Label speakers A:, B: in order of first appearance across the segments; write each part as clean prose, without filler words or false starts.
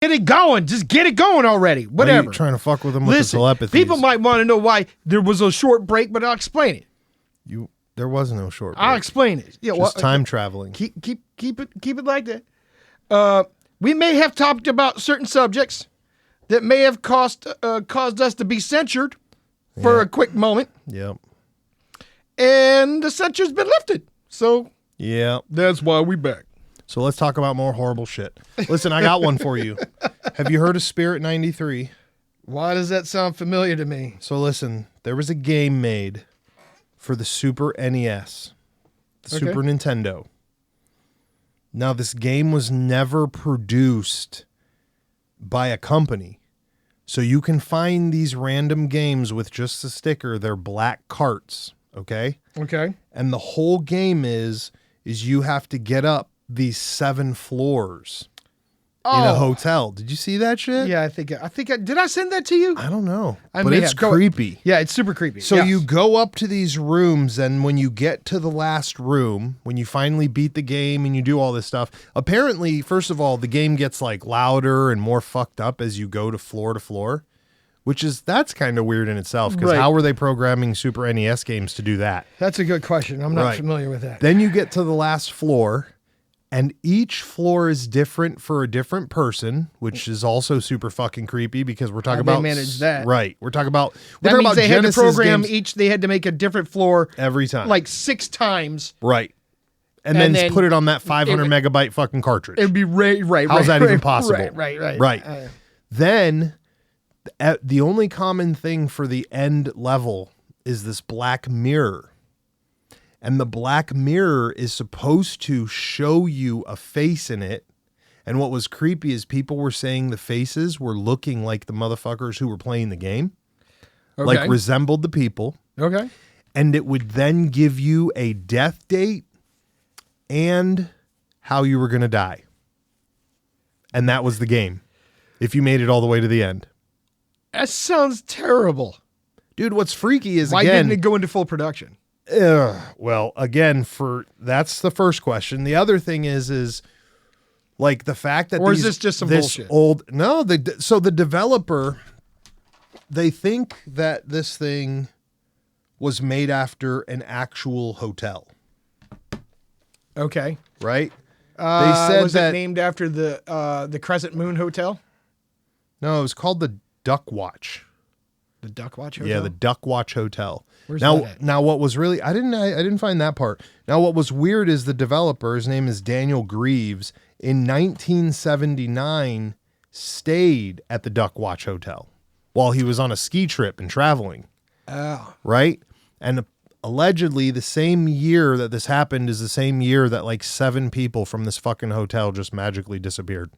A: Get it going. Just get it going already. Whatever.
B: Are you trying to fuck with them with the telepathy?
A: People might want to know why there was a short break, but I'll explain it.
B: There was no short break.
A: I'll explain it. Yeah,
B: just time traveling.
A: Keep it like that. We may have talked about certain subjects that may have caused us to be censured for a quick moment.
B: Yep.
A: And the censure's been lifted. So
B: yeah,
A: that's why we back.
B: So let's talk about more horrible shit. Listen, I got one for you. Have you heard of Spirit 93?
A: Why does that sound familiar to me?
B: So listen, there was a game made for the Super NES, the Super Nintendo. Now, this game was never produced by a company. So you can find these random games with just a sticker. They're black carts, okay?
A: Okay.
B: And the whole game is you have to get up these 7 floors in a hotel. Did you see that shit?
A: Yeah, I think did I send that to you?
B: I don't know. But it's creepy.
A: Yeah, it's super creepy.
B: So you go up to these rooms, and when you get to the last room, when you finally beat the game and you do all this stuff, apparently, first of all, the game gets like louder and more fucked up as you go to floor, that's kind of weird in itself, because how were they programming Super NES games to do that?
A: That's a good question. I'm not familiar with that.
B: Then you get to the last floor, and each floor is different for a different person, which is also super fucking creepy, because we're talking about
A: manage that.
B: Right. We're talking about
A: that means they
B: Genesis
A: had to program
B: games
A: each. They had to make a different floor
B: every time,
A: like 6 times.
B: Right. And then put it on that 500 megabyte fucking cartridge.
A: It'd be right.
B: How's that even possible?
A: Right.
B: Then the only common thing for the end level is this black mirror. And the black mirror is supposed to show you a face in it. And what was creepy is people were saying the faces were looking like the motherfuckers who were playing the game.
A: Okay.
B: Like resembled the people.
A: Okay.
B: And it would then give you a death date and how you were going to die. And that was the game, if you made it all the way to the end.
A: That sounds terrible.
B: Dude, what's freaky is,
A: why didn't it go into full production?
B: Well, again, that's the first question. The other thing is like the fact that
A: is this just some bullshit?
B: So the developer, they think that this thing was made after an actual hotel.
A: Okay.
B: Right? They said
A: was it named after the Crescent Moon Hotel?
B: No, it was called the Duck Watch.
A: The Duck Watch Hotel?
B: Yeah, the Duck Watch Hotel.
A: Where's that at?
B: Now what was really I didn't find that part. Now what was weird is the developer, his name is Daniel Greaves, in 1979 stayed at the Duck Watch Hotel while he was on a ski trip and traveling.
A: Oh.
B: Right? And allegedly the same year that this happened is the same year that like 7 people from this fucking hotel just magically disappeared.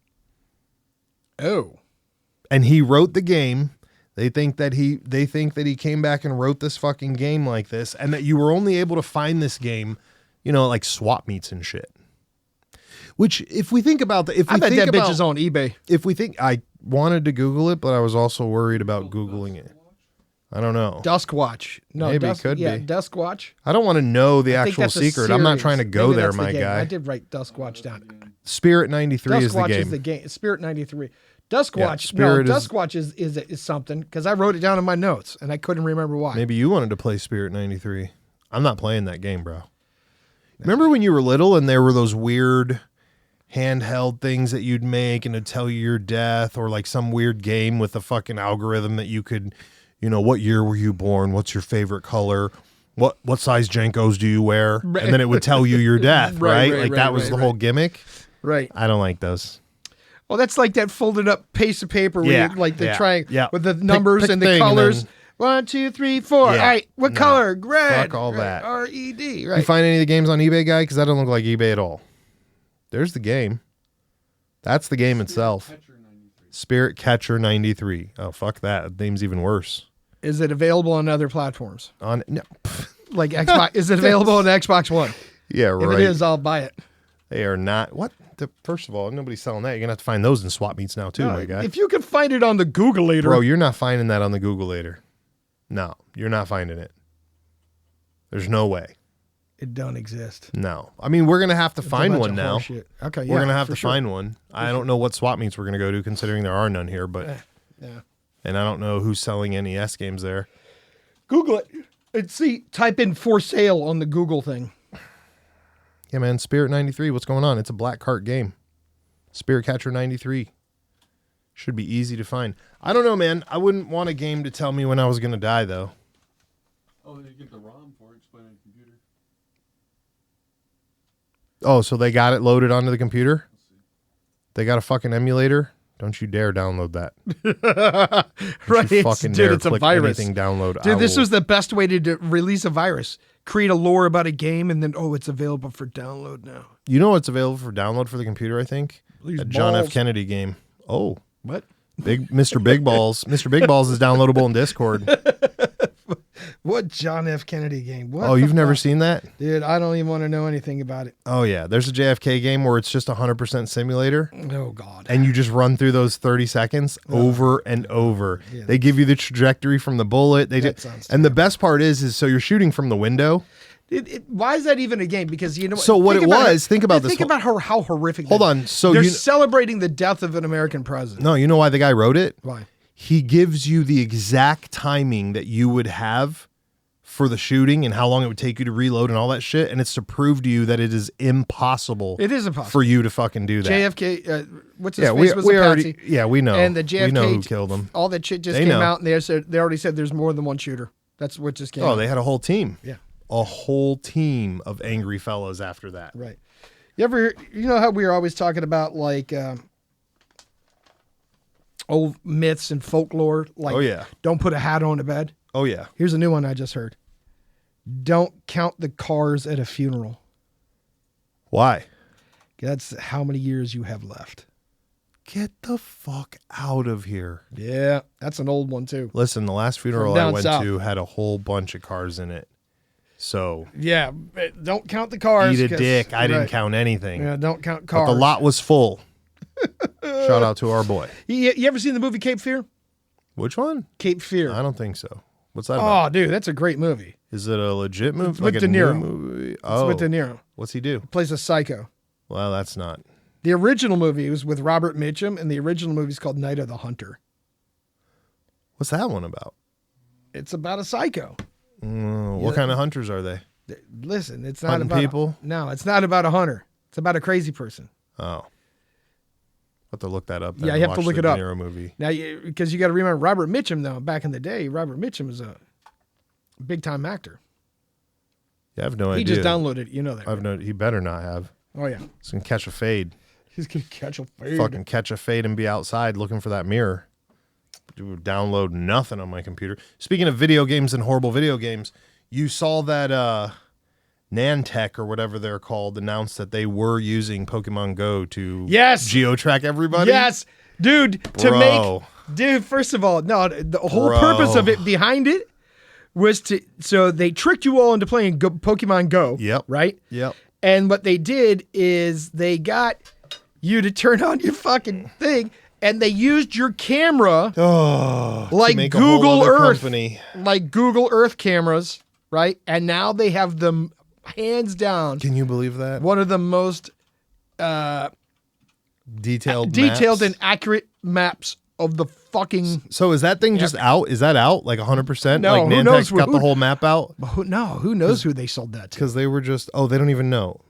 A: Oh.
B: And he wrote the game. They think that he came back and wrote this fucking game like this, and that you were only able to find this game, like swap meets and shit. Which, if we think about I bet that
A: bitch is on eBay.
B: I wanted to Google it, but I was also worried about Googling it. I don't know.
A: Dusk Watch. No,
B: maybe it could be.
A: Dusk Watch.
B: I don't want to know the actual secret. I'm not trying to go there, my guy.
A: I did write Dusk Watch down.
B: Spirit 93 is the game.
A: Dusk Watch is the game. Spirit 93. Dusk Watch. Dusk Watch is something, because I wrote it down in my notes and I couldn't remember why.
B: Maybe you wanted to play Spirit 93. I'm not playing that game, bro. Remember when you were little and there were those weird handheld things that you'd make and it'd tell you your death, or like some weird game with a fucking algorithm that you could, what year were you born? What's your favorite color? What size Jenkos do you wear?
A: Right.
B: And then it would tell you your death, right?
A: Right,
B: That was the whole gimmick.
A: Right.
B: I don't like those.
A: Well, that's like that folded up piece of paper where you like the triangle with the numbers
B: pick
A: and the colors. 1, 2, 3, 4. All right. What color? Red.
B: Fuck all that.
A: R-E-D. Right.
B: You find any of the games on eBay, guy? Because that don't look like eBay at all. There's the game. That's the game itself. Spirit Catcher 93. Oh, fuck that. The name's even worse.
A: Is it available on other platforms?
B: Like
A: Xbox? Is it available on Xbox One?
B: Yeah, right.
A: If it is, I'll buy it.
B: They are not. What? First of all, nobody's selling that. You're going to have to find those in swap meets now, too, my guy.
A: If you can find it on the Googleator.
B: Bro, you're not finding that on the Googleator. No, you're not finding it. There's no way.
A: It don't exist.
B: No. I mean, we're going to have to
A: It's a
B: find
A: bunch
B: one
A: of
B: now.
A: horseshit. Okay,
B: We're
A: yeah,
B: going to have
A: for
B: to
A: sure.
B: find one. I don't know what swap meets we're going to go to, considering there are none here, but
A: Yeah.
B: and I don't know who's selling NES games there.
A: Google it. And see, type in for sale on the Google thing.
B: Yeah, man, Spirit 93, what's going on? It's a black cart game. Spirit Catcher 93. Should be easy to find. I don't know, man. I wouldn't want a game to tell me when I was going to die, though.
C: Oh, you get the ROM for it. Just play it on the computer.
B: Oh, so they got it loaded onto the computer? They got a fucking emulator? Don't you dare download that.
A: Right,
B: You fucking
A: dude,
B: dare
A: it's a
B: click
A: virus.
B: anything download.
A: Dude, this
B: I will-
A: was the best way to release a virus. Create a lore about a game, and then, it's available for download now.
B: You know what's available for download for the computer, I think?
A: These
B: A John F.
A: balls.
B: Kennedy game. Oh,
A: What?
B: big Mr. Big Balls. Mr. Big Balls is downloadable in Discord.
A: What John F. Kennedy game? What
B: Oh,
A: the
B: you've never
A: fuck?
B: seen that?
A: Dude, I don't even want to know anything about it.
B: Oh, yeah. There's a JFK game where it's just 100% simulator.
A: Oh, God.
B: And you just run through those 30 seconds over and over.
A: Yeah,
B: They give you the trajectory from the bullet.
A: That sounds
B: and the best part is so you're shooting from the window.
A: Why is that even a game? Because you know.
B: So what it was, think about this
A: Think
B: whole-
A: about how horrific.
B: Hold
A: that
B: on,
A: is.
B: so
A: they're
B: you-
A: celebrating the death of an American president.
B: No, you know why the guy wrote it?
A: Why?
B: He gives you the exact timing that you would have for the shooting and how long it would take you to reload and all that shit. And it's to prove to you that it is impossible.
A: It is impossible
B: for you to fucking do that.
A: JFK. What's his
B: Yeah,
A: face? Was
B: we
A: a
B: already.
A: patsy.
B: Yeah, we know.
A: And the JFK.
B: we know who killed him.
A: All that shit just
B: They
A: came
B: know.
A: out, and they already said there's more than one shooter. That's what just came.
B: Oh,
A: out.
B: they had a whole team.
A: Yeah.
B: A whole team of angry fellows after that.
A: Right. You know how we were always talking about like old myths and folklore? Like,
B: Oh, yeah.
A: don't put a hat on to bed.
B: Oh yeah.
A: Here's a new one I just heard. Don't count the cars at a funeral.
B: Why?
A: That's how many years you have left.
B: Get the fuck out of here.
A: Yeah, that's an old one too.
B: Listen, the last funeral
A: From
B: I
A: down
B: went
A: south.
B: to had a whole bunch of cars in it. So
A: Yeah, but don't count the cars.
B: eat a
A: 'cause-
B: dick. I didn't
A: right.
B: count anything.
A: Yeah, don't count
B: But
A: cars.
B: the lot was full. Shout out to our boy.
A: You ever seen the movie Cape Fear?
B: Which one?
A: Cape Fear.
B: I don't think so. What's that about?
A: Oh, dude, that's a great movie.
B: Is it a legit movie?
A: It's with
B: a
A: De
B: new
A: Niro.
B: movie?
A: It's
B: Oh,
A: with De Niro.
B: what's he do?
A: Plays a psycho.
B: Well, that's not.
A: The original movie was with Robert Mitchum, and the original movie is called Night of the Hunter.
B: What's that one about?
A: It's about a psycho.
B: What kind of hunters are they?
A: Listen, it's not
B: Hunting
A: about
B: people?
A: No, it's not about a hunter. It's about a crazy person.
B: Oh. Have to look that up. Then
A: Yeah,
B: and
A: you have to
B: watch
A: look
B: the
A: it up.
B: De Niro movie.
A: Now, because you got to remember Robert Mitchum, though. Back in the day, Robert Mitchum was a big time actor.
B: Yeah, I have no
A: He
B: idea.
A: just downloaded it. You know that.
B: I've no. He better not have.
A: Oh yeah,
B: He's gonna catch a fade.
A: he's gonna catch a fade.
B: Fucking catch a fade and be outside looking for that mirror. Download nothing on my computer. Speaking of video games and horrible video games, you saw that Nantech or whatever they're called announced that they were using Pokemon Go to geotrack everybody.
A: Yes, dude.
B: Bro.
A: Dude. First of all, no. The whole
B: Bro.
A: purpose of it behind it was so they tricked you all into playing Pokemon Go.
B: Yep.
A: Right.
B: Yep.
A: And what they did is they got you to turn on your fucking thing, and they used your camera
B: Oh, to
A: like
B: make a whole
A: Google
B: other
A: Earth,
B: company.
A: like Google Earth cameras, right? And now they have them hands down
B: Can you believe that?
A: one of the most
B: Detailed
A: detailed
B: maps?
A: and accurate maps of the fucking.
B: So is that thing just out? Is that out like 100%?
A: No,
B: like
A: who
B: Nantech
A: knows
B: got
A: who-
B: the whole map out
A: Who knows who they sold that to?
B: because they were just they don't even know.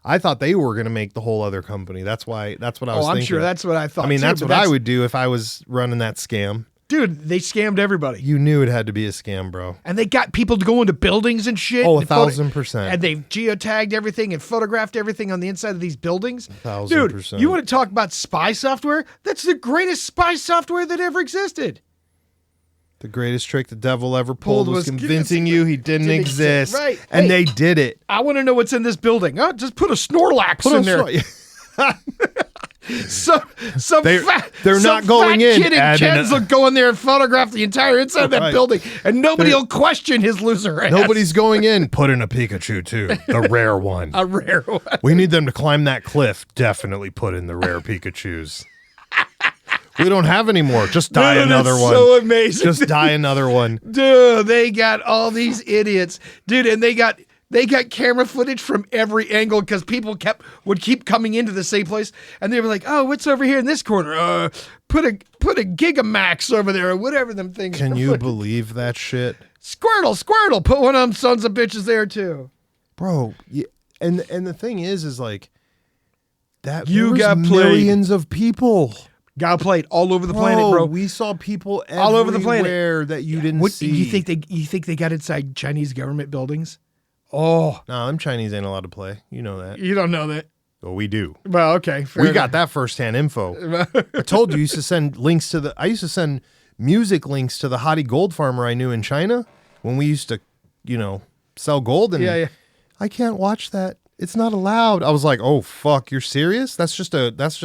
B: I thought they were going to make the whole other company. That's what I was
A: Oh, I'm
B: thinking.
A: sure that's what I thought.
B: I mean,
A: too,
B: that's
A: but
B: what I would do if I was running that scam.
A: Dude, they scammed everybody.
B: You knew it had to be a scam, bro.
A: And they got people to go into buildings and shit.
B: Oh,
A: and
B: 1,000%.
A: And they've geotagged everything and photographed everything on the inside of these buildings.
B: 1,000%.
A: Dude, you want to talk about spy software? That's the greatest spy software that ever existed.
B: The greatest trick the devil ever pulled was
A: was
B: convincing you he didn't exist.
A: Right.
B: And
A: Hey.
B: they did it.
A: I want to know what's in this building. Oh, just put a Snorlax in there. Some
B: They're
A: some
B: not going
A: fat
B: in.
A: Kid in
B: Add in
A: Kens
B: a-
A: will go in there and photograph the entire inside of that
B: Right.
A: building, and nobody will question his loser ass.
B: Nobody's going in. Put in a Pikachu, too. The rare one.
A: A rare one.
B: We need them to climb that cliff. Definitely put in the rare Pikachus. We don't have any more. Just die
A: Dude,
B: another
A: it's
B: one.
A: so amazing.
B: Just die another one.
A: Dude, they got all these idiots. Dude, and they got They got camera footage from every angle because people would keep coming into the same place, and they were like, "Oh, what's over here in this corner? Put a Gigamax over there, or whatever them things."
B: Can you believe that shit,
A: Squirtle, put one of them sons of bitches there too,
B: bro? Yeah, and the thing is like that
A: you
B: there was
A: got played.
B: millions of people.
A: Got played all over the planet, bro.
B: We saw people
A: all over the planet
B: that you didn't see.
A: You think they got inside Chinese government buildings? Oh,
B: no, them Chinese ain't allowed to play. You know that.
A: You don't know that.
B: Well, we do.
A: Well, okay.
B: We got that firsthand info. I told you, I used to send music links to the Hottie Gold farmer I knew in China when we used to, sell gold. And
A: yeah.
B: I can't watch that. It's not allowed. I was like, oh fuck, you're serious? That's a fucking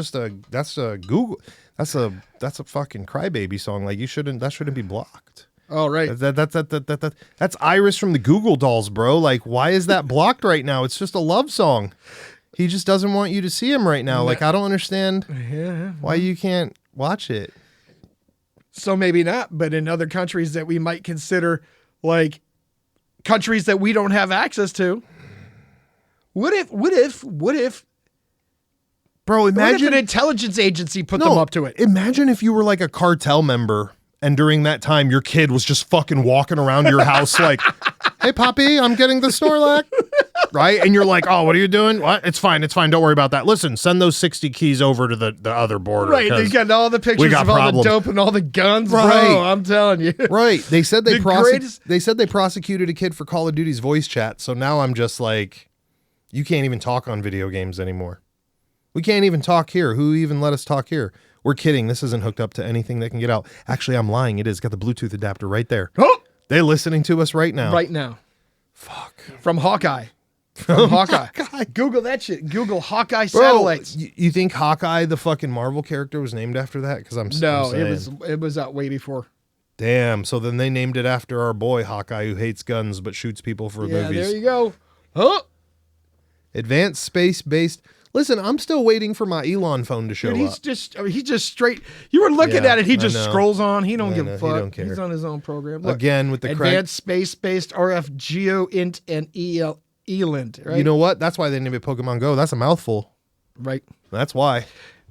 B: crybaby song. Like that shouldn't be blocked.
A: Oh, right.
B: That's Iris from the Google Dolls, bro. Like, why is that blocked right now? It's just a love song. He just doesn't want you to see him right now. Like, I don't understand why you can't watch it.
A: So maybe not, but in other countries that we might consider like countries that we don't have access to. What if
B: Bro, imagine
A: an intelligence agency put them up to it.
B: Imagine if you were like a cartel member and during that time your kid was just fucking walking around your house like, "Hey, Poppy, I'm getting the Snorlax." Right? And you're like, "Oh, what are you doing?" "What? It's fine. Don't worry about that. Listen, send those 60 keys over to the other border."
A: Right. They got all the pictures of all the dope and all the guns.
B: Right.
A: Bro, I'm telling you.
B: Right. They said they prosecuted a kid for Call of Duty's voice chat. So now I'm just like, you can't even talk on video games anymore. We can't even talk here. Who even let us talk here? We're kidding. This isn't hooked up to anything that can get out. Actually, I'm lying. It is. Got the Bluetooth adapter right there.
A: Oh!
B: They're listening to us right now.
A: Right now.
B: Fuck.
A: From Hawkeye. Hawkeye. Google that shit. Google Hawkeye satellites.
B: You think Hawkeye, the fucking Marvel character, was named after that? Because I'm saying.
A: It was out way before.
B: Damn. So then they named it after our boy Hawkeye, who hates guns but shoots people for movies.
A: There you go. Huh?
B: Advanced space-based. Listen, I'm still waiting for my Elon phone to show up.
A: He's just straight. You were looking at it. He just scrolls on. He don't give a fuck.
B: He don't care.
A: He's on his own program. Look,
B: again with the
A: advanced space-based RF Geo Int and ELINT. Right.
B: You know what? That's why they named it Pokemon Go. That's a mouthful.
A: Right.
B: That's why.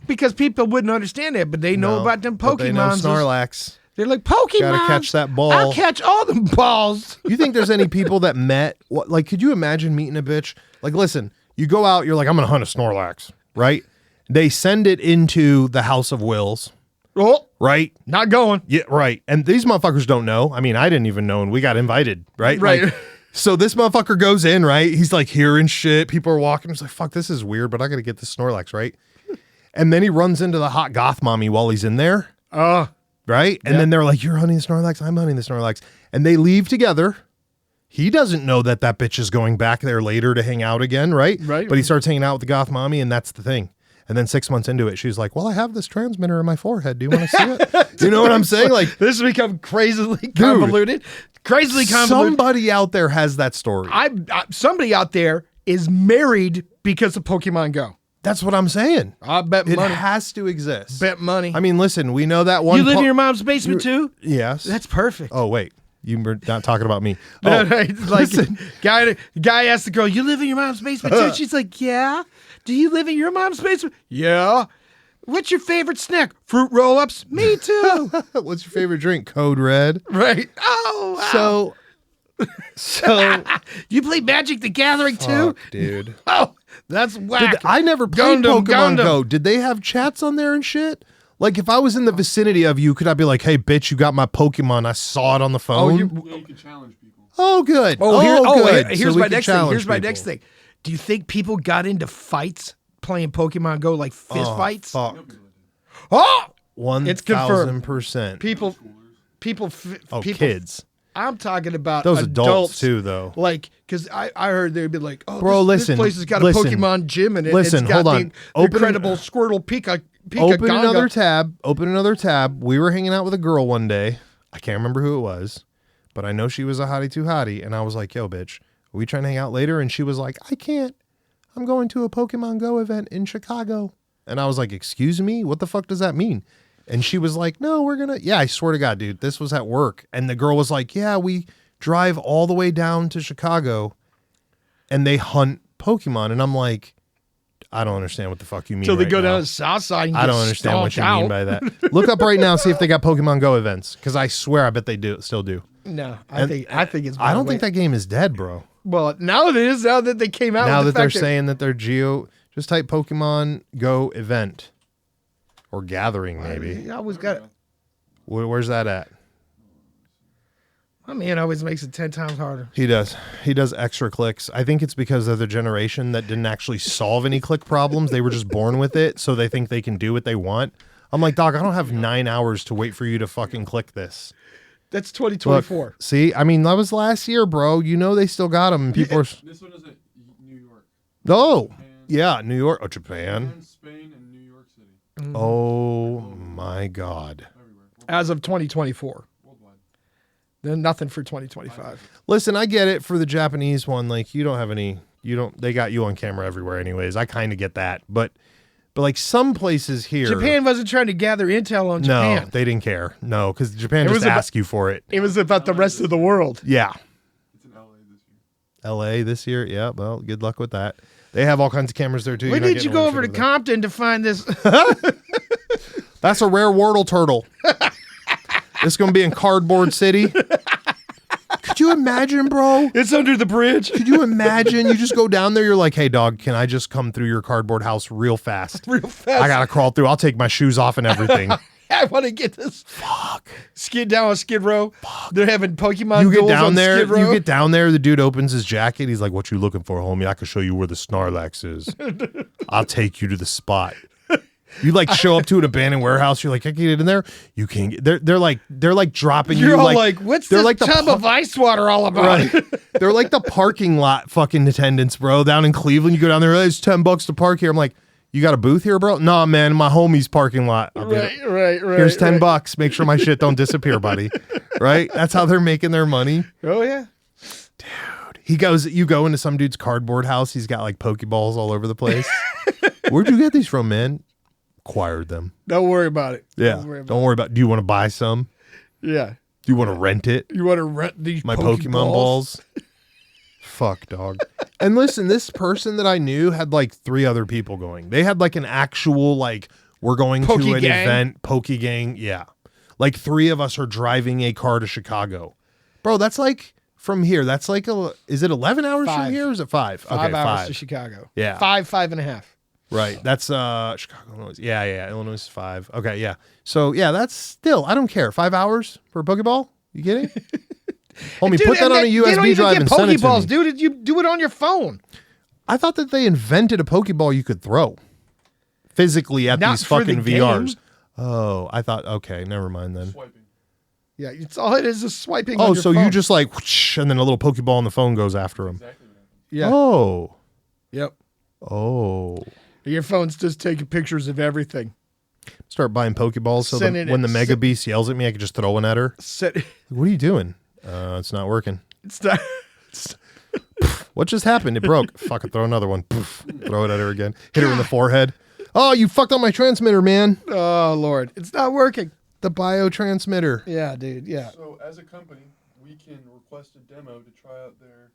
A: Because people wouldn't understand that, but they know about them Pokemon.
B: They know Snorlax.
A: They're like, Pokemon.
B: Gotta catch that ball.
A: I'll catch all them balls.
B: You think there's any people that met? Like, could you imagine meeting a bitch? Like, listen. You go out, you're like, I'm going to hunt a Snorlax, right? They send it into the House of Wills, right?
A: Not going.
B: Yeah, right. And these motherfuckers don't know. I mean, I didn't even know, and we got invited, right?
A: Right.
B: Like, so this motherfucker goes in, right? He's like hearing shit. People are walking. He's like, fuck, this is weird, but I got to get this Snorlax, right? And then he runs into the hot goth mommy while he's in there, right? And then they're like, you're hunting the Snorlax, I'm hunting the Snorlax. And they leave together. He doesn't know that bitch is going back there later to hang out again, right?
A: Right.
B: But he starts hanging out with the goth mommy, and that's the thing. And then 6 months into it, she's like, well, I have this transmitter in my forehead. Do you want to see it? You know what I'm saying? Like,
A: this has become crazily convoluted. Crazily convoluted.
B: Somebody out there has that story.
A: Somebody out there is married because of Pokemon Go.
B: That's what I'm saying.
A: I bet money.
B: It has to exist.
A: Bet money.
B: I mean, listen, we know that one.
A: You live in your mom's basement too?
B: Yes.
A: That's perfect.
B: Oh, wait. You were not talking about me.
A: No,
B: Oh,
A: right. Like, guy asked the girl, you live in your mom's basement too? She's like, yeah. Do you live in your mom's basement? Yeah. What's your favorite snack? Fruit roll-ups? Me too.
B: What's your favorite drink? Code Red.
A: Right. Oh, wow.
B: So
A: you play Magic the Gathering too?
B: Fuck, dude.
A: Oh, that's whack.
B: I never played Pokemon
A: Gundam.
B: Go. Did they have chats on there and shit? Like, if I was in the vicinity of you, could I be like, hey, bitch, you got my Pokemon. I saw it on the phone.
C: You can challenge people.
B: Oh, good.
A: Good.
B: So
A: Here's
B: we
A: my
B: can
A: next thing.
B: challenge
A: Here's my
B: people.
A: next thing. Do you think people got into fights playing Pokemon Go, like fist fights?
B: Fuck.
A: Oh,
B: 1,000%.
A: people,
B: kids.
A: I'm talking about
B: Those adults too, though.
A: Like, because I heard they'd be like, oh,
B: Bro,
A: this place has got a Pokemon gym in it.
B: Listen,
A: it's got
B: hold on.
A: The incredible Squirtle Pika
B: Open
A: Ganga.
B: another tab. We were hanging out with a girl one day. I can't remember who it was, but I know she was a hottie too hottie. And I was like, yo, bitch, are we trying to hang out later? And she was like, I can't. I'm going to a Pokemon Go event in Chicago. And I was like, excuse me? What the fuck does that mean? And she was like, no, we're going to. Yeah, I swear to God, dude, this was at work. And the girl was like, yeah, we drive all the way down to Chicago. and they hunt Pokemon, and I'm like, I don't understand what the fuck you mean.
A: Till they
B: right
A: go
B: now.
A: down the south side and
B: I
A: get
B: don't understand what you
A: stomped
B: mean
A: out.
B: by that. Look up right now, see if they got Pokemon Go events, because I swear I bet they still do.
A: No, I think it's.
B: I don't think that game is dead, bro.
A: Well, now it is. Now that they came out.
B: Now
A: with
B: that
A: the
B: they're
A: fact
B: saying that they're just type Pokemon Go event or gathering, maybe.
A: I always got.
B: Where's that at?
A: My man always makes it 10 times harder.
B: He does. He does extra clicks. I think it's because they're the generation that didn't actually solve any click problems. They were just born with it, so they think they can do what they want. I'm like, dog, I don't have 9 hours to wait for you to fucking click this.
A: That's 2024.
B: Look, see, I mean, that was last year, bro. You know they still got them. And people are...
C: This one is at New York.
B: Oh,
C: Japan,
B: yeah, New York. Oh, Japan.
C: Spain, and New York City.
B: Oh, my God.
C: Everywhere.
A: As of 2024.
C: Worldwide.
A: Then nothing for 2025.
B: Listen, I get it for the Japanese one. Like, you don't have any... They got you on camera everywhere anyways. I kind of get that. But like some places here...
A: Japan wasn't trying to gather intel on Japan.
B: No, they didn't care. No, because Japan
A: It
B: just
A: was about-
B: asked you for it.
A: It was about the rest of the world.
B: Yeah.
C: It's in LA this year.
B: LA this year? Yeah, well, good luck with that. They have all kinds of cameras there too.
A: When
B: You're not
A: did you
B: getting
A: go
B: away
A: over to
B: from them.
A: Compton to find this?
B: That's a rare Wordle turtle. It's going to be in Cardboard City. Could you imagine, bro?
A: It's under the bridge.
B: Could you imagine? You just go down there. You're like, hey, dog, can I just come through your cardboard house real fast?
A: Real fast.
B: I got to crawl through. I'll take my shoes off and everything.
A: I want to get this.
B: Fuck.
A: Skid down on Skid Row. They're having Pokemon
B: You get
A: duels
B: down
A: on
B: there.
A: Skid Row.
B: You get down there. The dude opens his jacket. He's like, "What you looking for, homie? I can show you where the Snorlax is. I'll take you to the spot." You like show up to an abandoned warehouse. You're like, "I can get in there." You can't get. They're like dropping
A: You're
B: you.
A: all like, what's
B: they're
A: this
B: like the
A: tub of ice water all about?
B: Right. They're like the parking lot fucking attendants, bro. Down in Cleveland, you go down there. It's $10 to park here. I'm like, you got a booth here, bro? Nah, man, my homie's parking lot. I'll get it.
A: Right.
B: Here's $10. Make sure my shit don't disappear, buddy. Right? That's how they're making their money.
A: Oh yeah.
B: You go into some dude's cardboard house. He's got like Pokeballs all over the place. Where'd you get these from, man? Acquired them.
A: Don't worry about it.
B: Yeah. Don't worry about. Do you want to buy some?
A: Yeah.
B: Do you want to rent it?
A: You want to rent these
B: My Pokemon balls. Fuck, dog. And listen, this person that I knew had like 3 other people going. They had like an actual like we're going
A: Poke
B: to an
A: gang?
B: event, Poke Gang. Yeah. Like 3 of us are driving a car to Chicago. Bro, that's like from here. That's like is it 11 hours
A: 5.
B: from here or is it 5?
A: 5
B: Okay,
A: hours
B: 5.
A: to Chicago.
B: Yeah.
A: 5.5.
B: Right. That's Chicago, Illinois. Yeah. Illinois is 5. Okay, yeah. So yeah, that's still I don't care. 5 hours for a Pokeball? You kidding? Homie,
A: Dude,
B: put that
A: and
B: on a
A: they don't
B: USB
A: even
B: drive
A: get
B: and send it to me.
A: Pokeballs, dude. You do it on your phone.
B: I thought that they invented a Pokeball you could throw physically at
A: Not
B: these
A: for the
B: fucking
A: game.
B: VRs. Oh, I thought, okay, never mind then.
C: Swiping.
A: Yeah, it's all it is swiping.
B: Oh,
A: on your
B: so
A: phone.
B: you just like, whoosh, and then a little Pokeball on the phone goes after him.
C: Exactly what happened.
A: Yeah.
B: Oh,
A: Yep.
B: oh.
A: Your phone's just taking pictures of everything.
B: Start buying Pokeballs so
A: Send
B: that
A: it-
B: when the Mega
A: send-
B: Beast yells at me, I can just throw one at her.
A: Set.
B: What are you doing? It's not working.
A: It's not.
B: What just happened? It broke. Fucking throw another one. Poof. Throw it at her again. Hit her in the forehead. Oh, you fucked up my transmitter, man.
A: Oh Lord, it's not working.
B: The biotransmitter.
A: Yeah, dude. Yeah.
C: So as a company, we can request a demo to try out their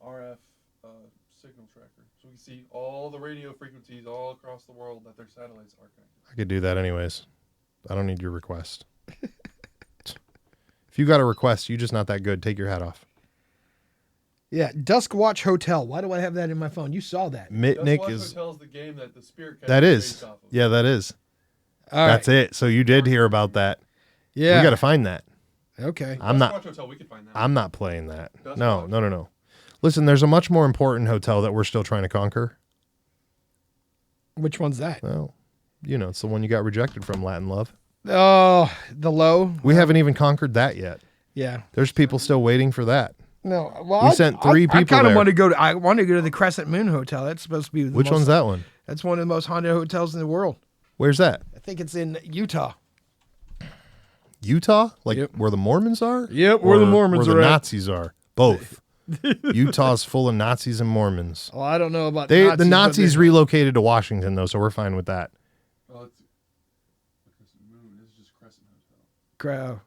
C: RF signal tracker. So we can see all the radio frequencies all across the world that their satellites are connected.
B: I could do that anyways. I don't need your request. If you got a request, you're just not that good. Take your hat off.
A: Yeah. Dusk Watch Hotel. Why do I have that in my phone? You saw that.
B: Mitnick
C: Dust
B: is
C: Hotel's the game that the Spirit Cat
B: that
C: is
B: is
C: based off of.
B: yeah that is
A: All right.
B: that's it. So you did hear about that.
A: Yeah.
B: We got to find that.
A: Okay.
B: I'm
C: Dust
B: not.
C: Watch Hotel, we could find that.
B: I'm not playing that.
C: Dust
B: No,
C: Watch.
B: no. Listen, there's a much more important hotel that we're still trying to conquer.
A: Which one's that?
B: Well, you know, it's the one you got rejected from, Latin Love.
A: Oh, the low.
B: We haven't even conquered that yet.
A: Yeah.
B: There's people still waiting for that.
A: No. Well,
B: We sent 3
A: I
B: people
A: kind of
B: there.
A: want to go to. I want to go to the Crescent Moon Hotel. That's supposed to be.
B: Which one's that one?
A: That's one of the most haunted hotels in the world.
B: Where's that?
A: I think it's in Utah.
B: Utah? Like
A: Yep.
B: where the Mormons are?
A: Yep, where the Mormons
B: where
A: are
B: the
A: at.
B: Nazis are. Both. Utah's full of Nazis and Mormons.
A: Well, I don't know about
B: The
A: but
B: Nazis
A: they-
B: relocated to Washington though, so we're fine with that.
C: Oh, it's the Crescent Moon. This is just Crescent Hotel.
A: Crow.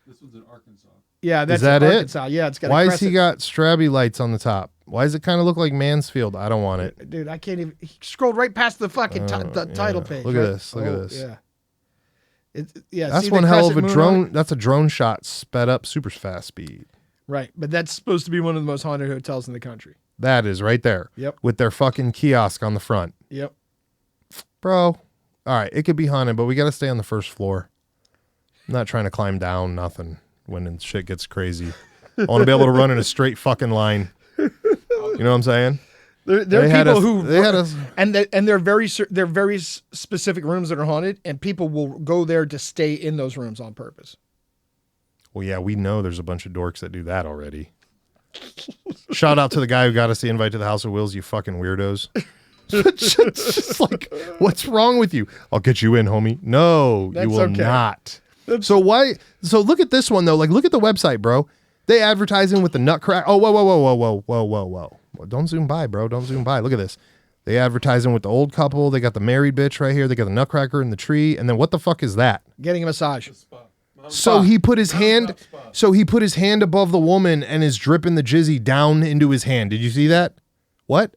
C: This one's in Arkansas.
A: Yeah, that's
B: that
A: in
B: it?
A: Arkansas. Yeah, it's got.
B: Why
A: a
B: has he
A: crescent.
B: got Strabby lights on the top? Why does it kind of look like Mansfield? I don't want it.
A: Dude, I can't even. He scrolled right past the fucking the title page.
B: Look
A: right?
B: at this. Look at this.
A: Yeah. Yeah.
B: That's
A: see
B: one
A: the
B: hell of a
A: crescent moon on
B: drone.
A: it?
B: That's a drone shot sped up super fast speed.
A: Right, but that's supposed to be one of the most haunted hotels in the country.
B: That is right there.
A: Yep.
B: With their fucking kiosk on the front.
A: Yep.
B: Bro. All right. It could be haunted, but we got to stay on the first floor. I'm not trying to climb down, nothing when shit gets crazy. I want to be able to run in a straight fucking line. You know what I'm saying?
A: There are people who
B: they had us.
A: and they're very specific rooms that are haunted, and people will go there to stay in those rooms on purpose.
B: Well, yeah, we know there's a bunch of dorks that do that already. Shout out to the guy who got us the invite to the House of Wills, you fucking weirdos. Just like, what's wrong with you? I'll get you in, homie. No,
A: That's
B: you will
A: okay.
B: not. So look at this one though. Like, look at the website, bro. They advertising with the nutcracker. Oh, whoa. Well, don't zoom by, bro. Don't zoom by. Look at this. They advertising with the old couple. They got the married bitch right here. They got the nutcracker in the tree. And then what the fuck is that?
A: Getting a massage.
B: So he put his hand. So he put his hand above the woman and is dripping the jizzy down into his hand. Did you see that? What?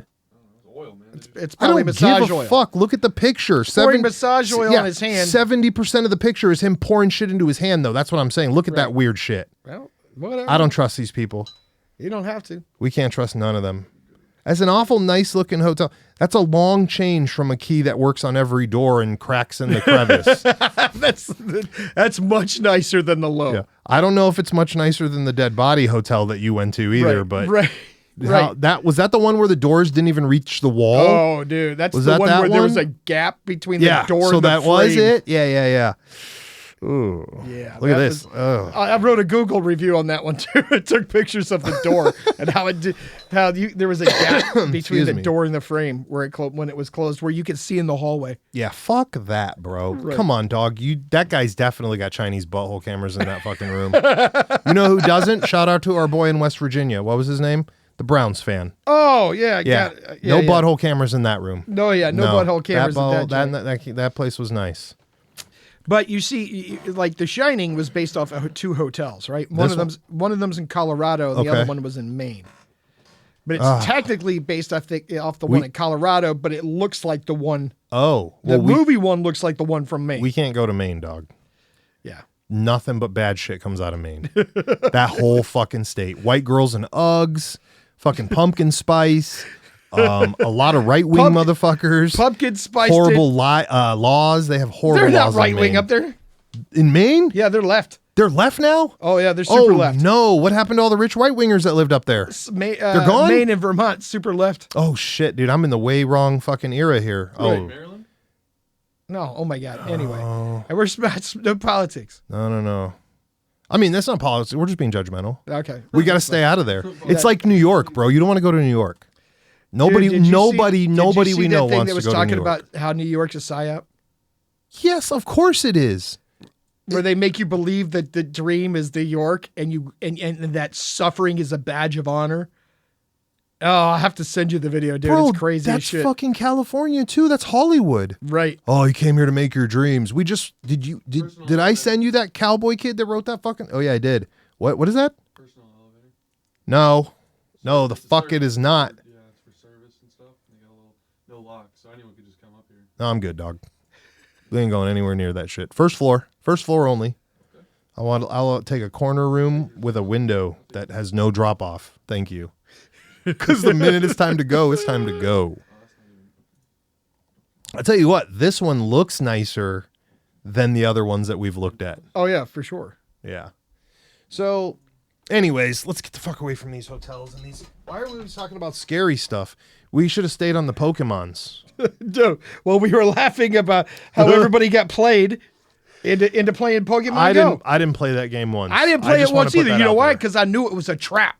C: Oil, man.
A: It's
B: I
A: probably
B: don't
A: massage
B: give a
A: oil.
B: fuck. Look at the picture.
A: Pouring massage oil on his hand.
B: 70% of the picture is him pouring shit into his hand, though. That's what I'm saying. Look at that weird shit.
A: Well, whatever.
B: I don't trust these people.
A: You don't have to.
B: We can't trust none of them. As an awful nice looking hotel, that's a long change from a key that works on every door and cracks in the crevice.
A: That's much nicer than the low.
B: Yeah. I don't know if it's much nicer than the Dead Body Hotel that you went to either, but
A: right.
B: was that the one where the doors didn't even reach the wall?
A: Oh, dude, that's
B: Was
A: the
B: that
A: one
B: that
A: where there was
B: one?
A: a gap between
B: Yeah,
A: the door
B: so
A: and the
B: that was
A: frame.
B: it. Yeah. Ooh,
A: Yeah,
B: look at
A: that
B: this.
A: was-
B: Oh.
A: I wrote a Google review on that one too. I took pictures of the door and how it did, there was a gap between
B: Excuse
A: the
B: me.
A: door and the frame where when it was closed, where you could see in the hallway.
B: Yeah, fuck that, bro.
A: Right.
B: Come on, dog. That guy's definitely got Chinese butthole cameras in that fucking room. You know who doesn't? Shout out to our boy in West Virginia. What was his name? The Browns fan.
A: Oh yeah,
B: Yeah.
A: yeah,
B: Butthole cameras in that room.
A: No, yeah, no butthole cameras.
B: That place was nice.
A: But you see, like The Shining was based off of two hotels, right? One of them's in Colorado, the
B: Okay.
A: other one was in Maine. But it's technically based off the one in Colorado, but it looks like the one.
B: Oh,
A: The
B: well,
A: movie one looks like the one from Maine.
B: we can't go to Maine, dog.
A: Yeah.
B: Nothing but bad shit comes out of Maine. That whole fucking state. White girls and Uggs, fucking pumpkin spice, a lot of right wing motherfuckers.
A: Pumpkin spice.
B: Horrible laws. They have horrible
A: They're not
B: laws.
A: right
B: in
A: wing
B: Maine.
A: up there.
B: In Maine?
A: Yeah, they're left.
B: They're left now?
A: Oh yeah, they're super left.
B: No. What happened to all the rich right wingers that lived up there?
A: They're
B: gone?
A: Maine and Vermont, super left.
B: Oh shit, dude. I'm in the way wrong fucking era here. Oh.
C: Maryland?
A: No, oh my god. Anyway, and we're no politics.
B: No. I mean, that's not politics. We're just being judgmental.
A: Okay,
B: We got to stay out of there. It's like New York, bro. You don't want to go to New York. Nobody
A: Dude, did you
B: we
A: see
B: know
A: that
B: wants
A: thing
B: to
A: that
B: go
A: was
B: to New
A: talking
B: York.
A: about how New York's a psyop,
B: Yes, of course it is.
A: where they make you believe that the dream is New York, and that suffering is a badge of honor. Oh, I'll have to send you the video, dude.
B: Bro,
A: It's crazy as
B: that's
A: shit.
B: fucking California too. That's Hollywood.
A: Right.
B: Oh, you came here to make your dreams. We just did I send you that cowboy kid that wrote that fucking? Oh yeah, I did. What is that?
C: Personal elevator.
B: No, the fuck it is not.
C: Yeah, it's for service and stuff. And they got a little no lock, so anyone could just come up here.
B: No, I'm good, dog. We ain't going anywhere near that shit. First floor only. I'll take a corner room with a window that has no drop off. Thank you. Because the minute it's time to go, it's time to go. I'll tell you what, this one looks nicer than the other ones that we've looked at.
A: Oh yeah, for sure.
B: Yeah. So, anyways, let's get the fuck away from these hotels and these. Why are we always talking about scary stuff? We should have stayed on the Pokemons.
A: Dude, well, we were laughing about how everybody got played into playing Pokemon Go.
B: I didn't play that game once.
A: I didn't play
B: just
A: it
B: wanna
A: once
B: put
A: either.
B: that
A: You know
B: out
A: why?
B: there.
A: Because I knew it was a trap.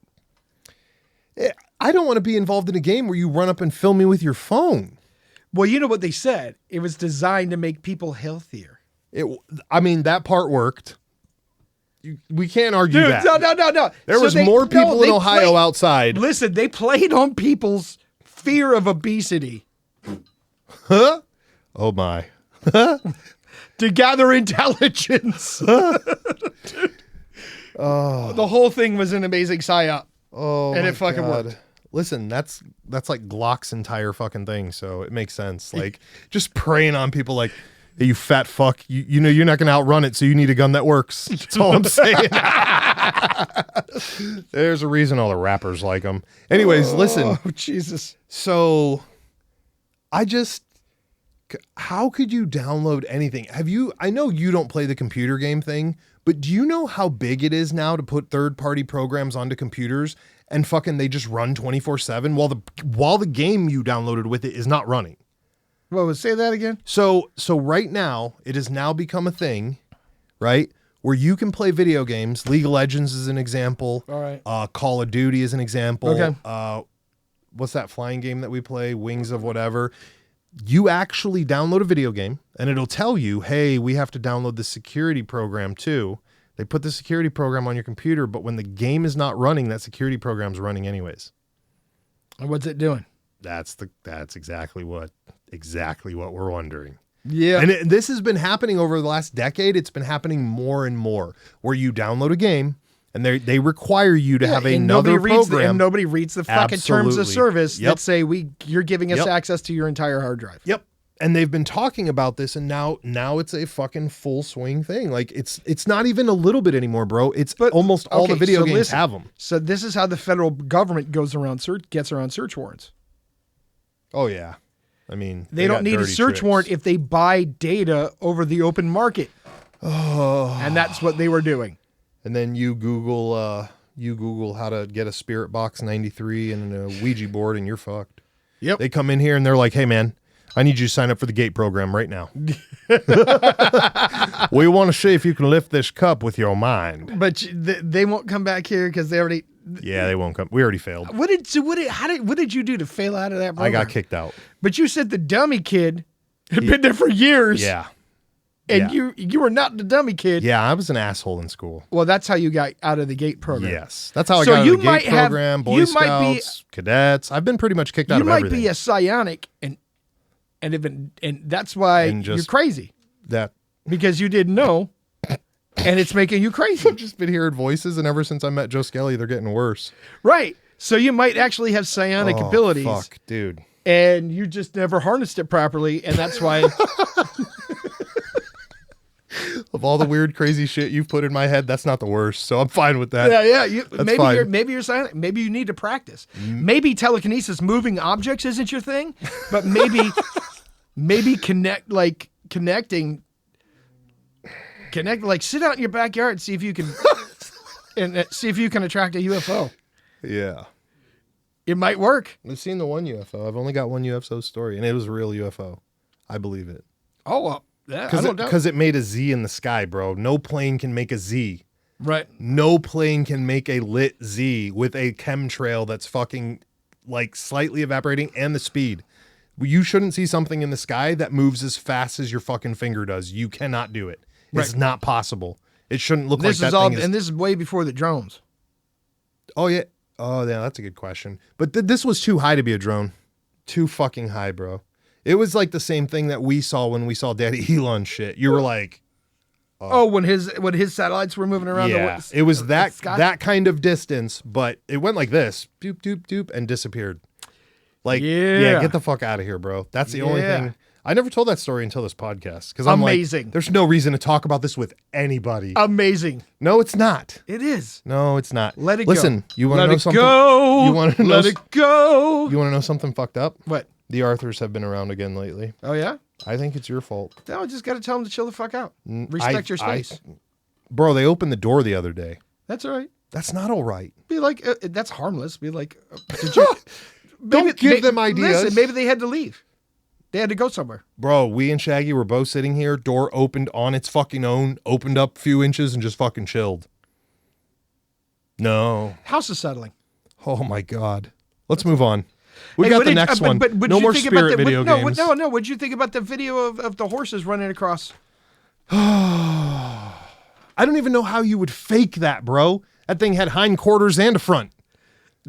B: I don't want to be involved in a game where you run up and film me with your phone.
A: Well, you know what they said? It was designed to make people healthier.
B: That part worked. We can't argue
A: Dude,
B: that.
A: no.
B: There was more people in Ohio outside.
A: Listen, they played on people's fear of obesity
B: Huh? Oh my.
A: to gather intelligence. The whole thing was an amazing psyop.
B: Oh,
A: And
B: my
A: it fucking
B: God.
A: worked.
B: listen, that's like Glock's entire fucking thing, so it makes sense. Like, just preying on people like, hey, you fat fuck, you know you're not going to outrun it, so you need a gun that works. That's all I'm saying. There's a reason all the rappers like them. Anyways, listen.
A: Oh, Jesus.
B: So, how could you download anything? I know you don't play the computer game thing, but do you know how big it is now to put third-party programs onto computers and fucking they just run 24/7 while the game you downloaded with it is not running?
A: Well, say that again.
B: So right now, it has now become a thing, right? Where you can play video games. League of Legends is an example.
A: All right.
B: Call of Duty is an example.
A: Okay.
B: What's that flying game that we play? Wings of whatever. You actually download a video game and it'll tell you, hey, we have to download the security program too. They put the security program on your computer, but when the game is not running, that security program's running anyways.
A: And what's it doing?
B: That's exactly what we're wondering.
A: Yeah.
B: And this has been happening over the last decade. It's been happening more and more where you download a game and they require you to have another program.
A: And nobody reads the fucking terms of service
B: Yep.
A: that say you're giving us
B: Yep.
A: access to your entire hard drive.
B: Yep. And they've been talking about this, and now it's a fucking full swing thing. Like it's not even a little bit anymore, bro. It's almost all the video games have them.
A: So this is how the federal government gets around search warrants.
B: Oh yeah, I mean
A: They don't
B: got
A: need a
B: dirty
A: search
B: tricks.
A: warrant if they buy data over the open market.
B: Oh,
A: And that's what they were doing.
B: and then you Google how to get a Spirit Box 93 and a Ouija board, and you're fucked.
A: Yep.
B: They come in here and they're like, hey man, I need you to sign up for the GATE program right now. We want to see if you can lift this cup with your mind.
A: But they won't come back here because they already.
B: Yeah, they won't come. We already failed.
A: What did you do to fail out of that program?
B: I got kicked out.
A: But you said the dummy kid had been there for years.
B: Yeah.
A: And
B: Yeah.
A: you were not the dummy kid.
B: Yeah, I was an asshole in school.
A: Well, that's how you got out of the GATE program.
B: Yes. That's how I
A: So
B: got out
A: you
B: of the
A: might
B: GATE
A: have-
B: program, Boy
A: you might be-
B: Scouts, cadets. I've been pretty much kicked out
A: You
B: of
A: might
B: everything.
A: be a psionic, and that's why
B: And just-
A: you're crazy,
B: That
A: because you didn't know, and it's making you crazy.
B: I've just been hearing voices, and ever since I met Joe Skelly, they're getting worse.
A: Right. So you might actually have psionic
B: Oh,
A: abilities,
B: fuck, dude.
A: and you just never harnessed it properly, and that's why.
B: Of all the weird, crazy shit you've put in my head, that's not the worst. So I'm fine with that.
A: Yeah.
B: fine.
A: Maybe you're silent. Maybe you need to practice. Maybe telekinesis, moving objects, isn't your thing, but maybe connecting. Like sit out in your backyard and see if you can, see if you can attract a UFO.
B: Yeah.
A: It might work.
B: I've seen the one UFO. I've only got one UFO story, and it was a real UFO. I believe it.
A: Oh well, yeah, I don't doubt.
B: Because it made a Z in the sky, bro. No plane can make a Z.
A: Right.
B: No plane can make a lit Z with a chemtrail that's fucking like slightly evaporating and the speed. You shouldn't see something in the sky that moves as fast as your fucking finger does. You cannot do it. It's
A: Right.
B: not possible. It shouldn't look
A: This
B: like
A: is
B: that
A: all,
B: thing is.
A: and this is way before the drones.
B: Oh yeah. Oh yeah, that's a good question. But this was too high to be a drone. Too fucking high, bro. It was like the same thing that we saw when we saw Daddy Elon shit. You were like,
A: Oh, when his satellites were moving around.
B: yeah,
A: the
B: it was that
A: sky?
B: that kind of distance, but it went like this, doop doop doop, and disappeared. Like,
A: Yeah.
B: get the fuck out of here, bro. That's the only
A: Yeah.
B: thing. I never told that story until this podcast because I'm
A: Amazing.
B: like, there's no reason to talk about this with anybody.
A: Amazing.
B: No, it's not.
A: It is.
B: No, it's not.
A: Let it
B: Listen,
A: go.
B: you want to
A: Let
B: know
A: it
B: something?
A: go.
B: You want to know?
A: Let it go.
B: You want to know something fucked up?
A: What?
B: The Arthurs have been around again lately.
A: Oh yeah.
B: I think it's your fault.
A: No, I just got to tell them to chill the fuck out. Respect your space.
B: Bro, they opened the door the other day.
A: That's all right.
B: That's not all right.
A: Be like, that's harmless. Be like, did you,
B: Don't give them ideas.
A: Listen, maybe they had to leave. They had to go somewhere.
B: Bro, we and Shaggy were both sitting here, door opened on its fucking own, opened up a few inches and just fucking chilled. No.
A: House is settling.
B: Oh my God. Let's move on. We
A: Hey,
B: got
A: what
B: the
A: did-
B: next
A: but-
B: one.
A: but
B: No
A: you
B: more
A: think
B: Spirit
A: about the,
B: video games.
A: No. What'd you think about the video of the horses running across?
B: I don't even know how you would fake that, bro. That thing had hindquarters and a front.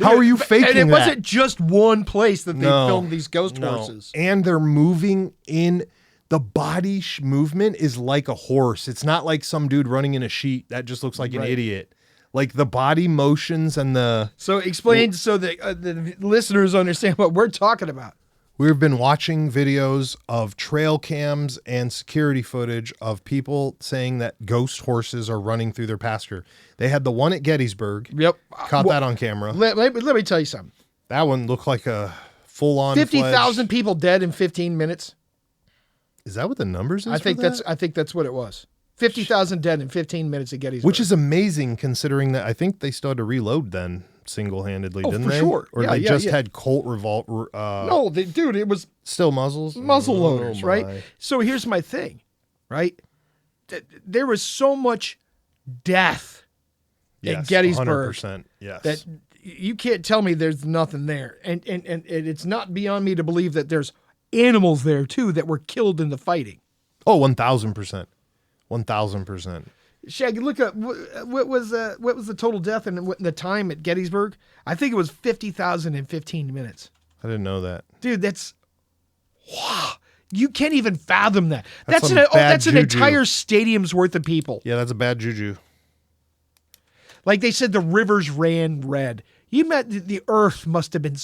B: How are you faking
A: And it
B: that?
A: wasn't just one place that they
B: No,
A: filmed these ghost
B: no.
A: horses.
B: And they're moving in. The body movement is like a horse. It's not like some dude running in a sheet that just looks like an
A: Right.
B: idiot. Like the body motions and
A: So explain so that the listeners understand what we're talking about.
B: we've been watching videos of trail cams and security footage of people saying that ghost horses are running through their pasture. They had the one at Gettysburg.
A: Yep.
B: Caught that on camera.
A: Let me tell you something.
B: That one looked like a full-on
A: 50,000 people dead in 15 minutes.
B: Is that what the numbers is?
A: I think that's what it was. 50,000 dead in 15 minutes at Gettysburg.
B: Which is amazing considering that I think they still had to reload then single-handedly, didn't
A: for
B: they?
A: sure.
B: Or
A: Yeah,
B: they
A: yeah,
B: just
A: yeah.
B: had Colt revolt.
A: No, dude, it was
B: Still muzzles?
A: muzzle
B: Oh,
A: loaders,
B: my.
A: right? So here's my thing, right? There was so much death
B: Yes,
A: at Gettysburg
B: 100%. Yes.
A: that you can't tell me there's nothing there. And it's not beyond me to believe that there's animals there too that were killed in the fighting.
B: Oh, 1,000%. 1,000%.
A: Shaggy, look up what was the total death and the time at Gettysburg? I think it was 50,000 in 15 minutes.
B: I didn't know that.
A: Dude, that's wow. You can't even fathom that.
B: That's some
A: That's
B: bad
A: an
B: juju.
A: entire stadium's worth of people.
B: Yeah, that's a bad juju.
A: Like they said, the rivers ran red. You meant the earth must have been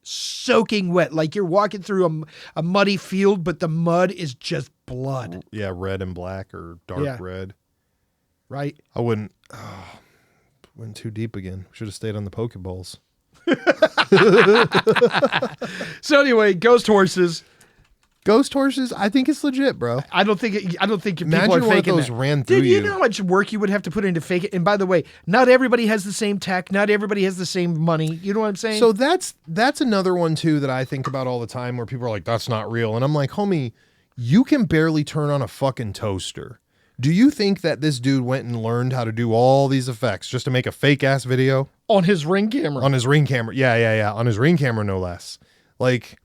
A: soaking wet. Like you're walking through a muddy field, but the mud is just blood,
B: Yeah, red and black or dark
A: Yeah.
B: red.
A: right?
B: I wouldn't. Went too deep again. Should have stayed on the Pokeballs.
A: So anyway, ghost horses.
B: Ghost horses, I think it's legit, bro.
A: I don't think people
B: Imagine
A: are
B: one of
A: faking
B: those
A: that.
B: ran through
A: Dude, you
B: you.
A: know how much work you would have to put into fake it? And by the way, not everybody has the same tech. Not everybody has the same money. You know what I'm saying?
B: So that's another one too that I think about all the time where people are like, that's not real. And I'm like, homie, you can barely turn on a fucking toaster. Do you think that this dude went and learned how to do all these effects just to make a fake ass video?
A: on his Ring camera.
B: On his Ring camera. Yeah. On his Ring camera, no less. Like,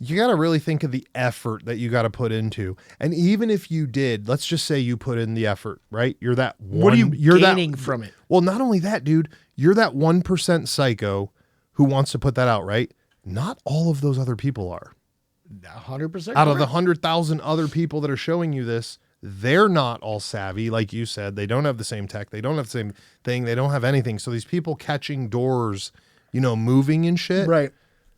B: you got to really think of the effort that you got to put into. And even if you did, let's just say you put in the effort, right? You're that one.
A: What are you
B: you're
A: gaining from it?
B: Well, not only that, dude, you're that 1% psycho who wants to put that out, right? Not all of those other people are.
A: 100%.
B: Out of the 100,000 other people that are showing you this, they're not all savvy. Like you said, they don't have the same tech. They don't have the same thing. They don't have anything. So these people catching doors, moving and shit.
A: Right.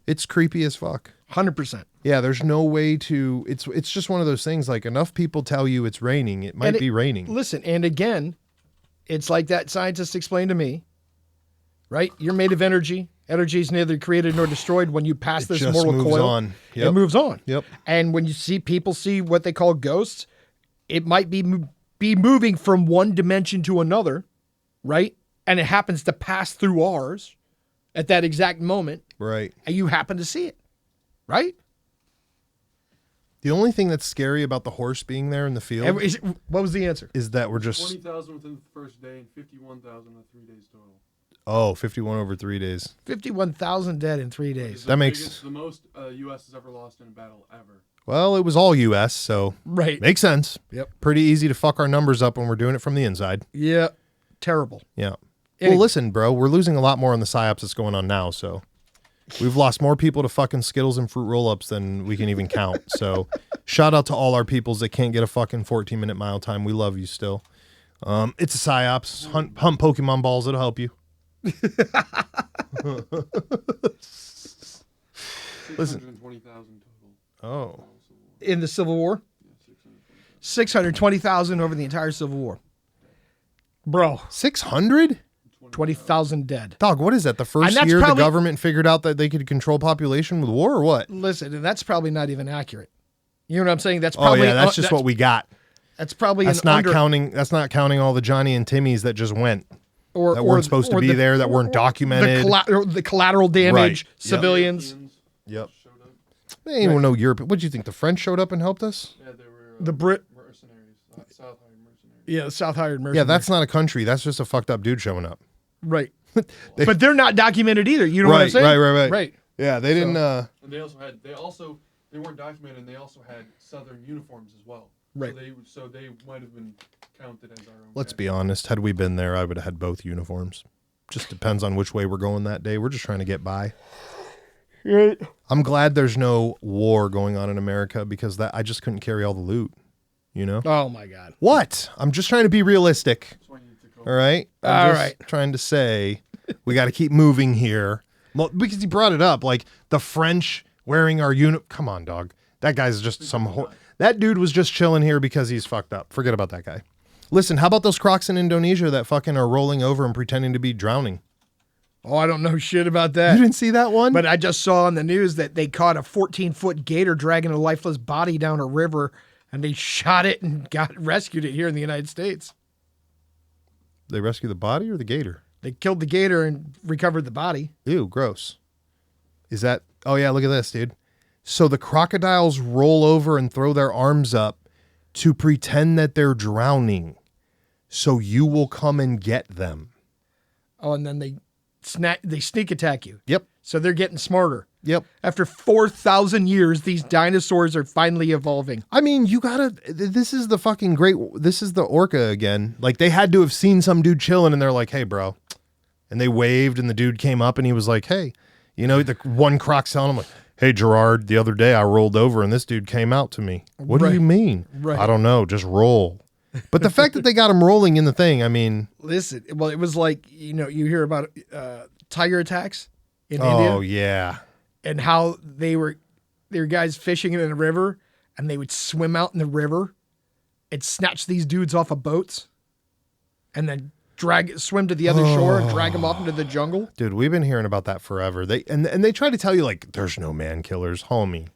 B: It's creepy as fuck.
A: 100%.
B: Yeah, there's no way to. It's just one of those things. Like enough people tell you it's raining, it might be raining.
A: Listen, and again, it's like that scientist explained to me, right? You're made of energy. Energy is neither created nor destroyed. When you pass this
B: just
A: mortal
B: moves
A: coil,
B: on.
A: it
B: Yep.
A: moves on.
B: Yep.
A: And when you see people see what they call ghosts, it might be moving from one dimension to another, right? And it happens to pass through ours at that exact moment,
B: Right.
A: and you happen to see it, right?
B: The only thing that's scary about the horse being there in the field
A: What was the answer?
B: is that we're just
C: 20,000 within the first day and 51,000 in 3 days total.
B: 51 over 3 days.
A: 51,000 dead in 3 days.
B: That makes-
C: the most U.S. has ever lost in a battle ever.
B: Well, it was all U.S., so
A: Right.
B: makes sense.
A: Yep.
B: Pretty easy to fuck our numbers up when we're doing it from the inside.
A: Yeah. Terrible.
B: Yeah.
A: Anyway.
B: Well, listen, bro, we're losing a lot more on the psyops that's going on now, so we've lost more people to fucking Skittles and fruit roll-ups than we can even count. So shout out to all our peoples that can't get a fucking 14-minute mile time. We love you still. It's a psyops. Hunt Pokemon balls. It'll help you. Listen.
C: 620,000 total.
B: Oh.
A: In the Civil War? 620,000 over the entire Civil War. Bro,
B: 600?
A: 20,000 dead.
B: Dog, what is that? The first
A: that's
B: year
A: probably-
B: the government figured out that they could control population with war or what?
A: Listen, and that's probably not even accurate. You know what I'm saying? That's
B: Oh
A: probably
B: yeah, that's just what we got.
A: That's probably
B: That's
A: an
B: not
A: under,
B: counting. That's not counting all the Johnny and Timmys that just went.
A: or
B: that weren't supposed to be there, that weren't documented.
A: The collateral damage,
B: Right. Yep.
A: civilians.
C: Europeans
B: Yep.
C: showed up.
B: They ain't even know Europe. What do you think? The French showed up and helped us?
C: Yeah, they were
A: The Brit-
C: mercenaries, South hired mercenaries.
A: Yeah, the South hired mercenaries.
B: Yeah, that's not a country. That's just a fucked up dude showing up.
A: right. But they're not documented either. You know what I'm
B: Right,
A: saying?
B: right.
A: Right.
B: Yeah, they didn't.
C: And they weren't documented, and they also had Southern uniforms as well.
A: Right.
C: So they might have been counted as our own.
B: Let's
C: guys.
B: be honest. Had we been there, I would have had both uniforms. Just depends on which way we're going that day. We're just trying to get by.
A: Right.
B: I'm glad there's no war going on in America because I just couldn't carry all the loot. You know?
A: Oh my God.
B: What? I'm just trying to be realistic.
C: That's why you need to go
B: All right.
A: All
B: I'm
A: right.
B: trying to say we got to keep moving here. Well, because he brought it up, like the French wearing our Come on, dog. That guy's just that dude was just chilling here because he's fucked up. Forget about that guy. Listen, how about those crocs in Indonesia that fucking are rolling over and pretending to be drowning?
A: Oh, I don't know shit about that.
B: You didn't see that one?
A: But I just saw on the news that they caught a 14-foot gator dragging a lifeless body down a river, and they shot it and rescued it here in the United States.
B: They rescued the body or the gator?
A: They killed the gator and recovered the body.
B: Ew, gross. Is that... Oh, yeah, look at this, dude. So the crocodiles roll over and throw their arms up to pretend that they're drowning, so you will come and get them.
A: Oh, and then they sneak attack you.
B: Yep.
A: So they're getting smarter.
B: Yep.
A: After 4,000 years, these dinosaurs are finally evolving.
B: I mean, you gotta... This is the fucking great... This is the orca again. Like, they had to have seen some dude chilling, and they're like, hey, bro. And they waved, and the dude came up, and he was like, hey. You know, the one croc's telling him, like, hey, Gerard, the other day I rolled over, and this dude came out to me. What do you mean?
A: Right.
B: I don't know. Just roll. But the fact that they got him rolling in the thing, I mean...
A: Listen, well, it was like, you know, you hear about tiger attacks in India.
B: Oh, yeah.
A: And how they were guys fishing in a river, and they would swim out in the river and snatch these dudes off of boats and then swim to the other shore and drag them off into the jungle.
B: Dude, we've been hearing about that forever. They try to tell you, like, there's no man killers. Homie,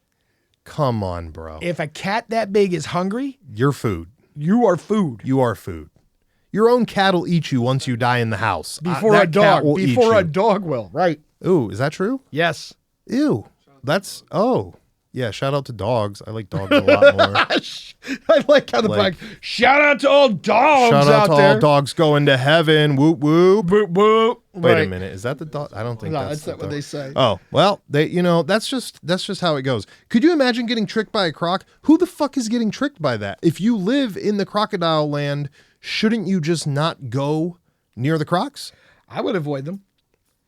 B: come on, bro.
A: If a cat that big is hungry,
B: you're food.
A: you are food.
B: You are food. Your own cat will eat you once you die in the house.
A: Before
B: That
A: a
B: cat
A: dog.
B: will eat
A: Before a
B: you.
A: dog will. Right.
B: Ooh, is that true?
A: Yes.
B: Ew. That's... Oh. Yeah, shout out to dogs. I like dogs a lot more.
A: I like how the
B: Like-
A: black. Shout out to all dogs
B: Shout out to
A: there.
B: all dogs going to heaven. Whoop, whoop.
A: Whoop, whoop.
B: Wait
A: Right.
B: a minute. Is that the dog? I don't think
A: No,
B: that's
A: that's not
B: the
A: what
B: dog.
A: they say.
B: Oh, well, that's just how it goes. Could you imagine getting tricked by a croc? Who the fuck is getting tricked by that? If you live in the crocodile land, shouldn't you just not go near the crocs?
A: I would avoid them.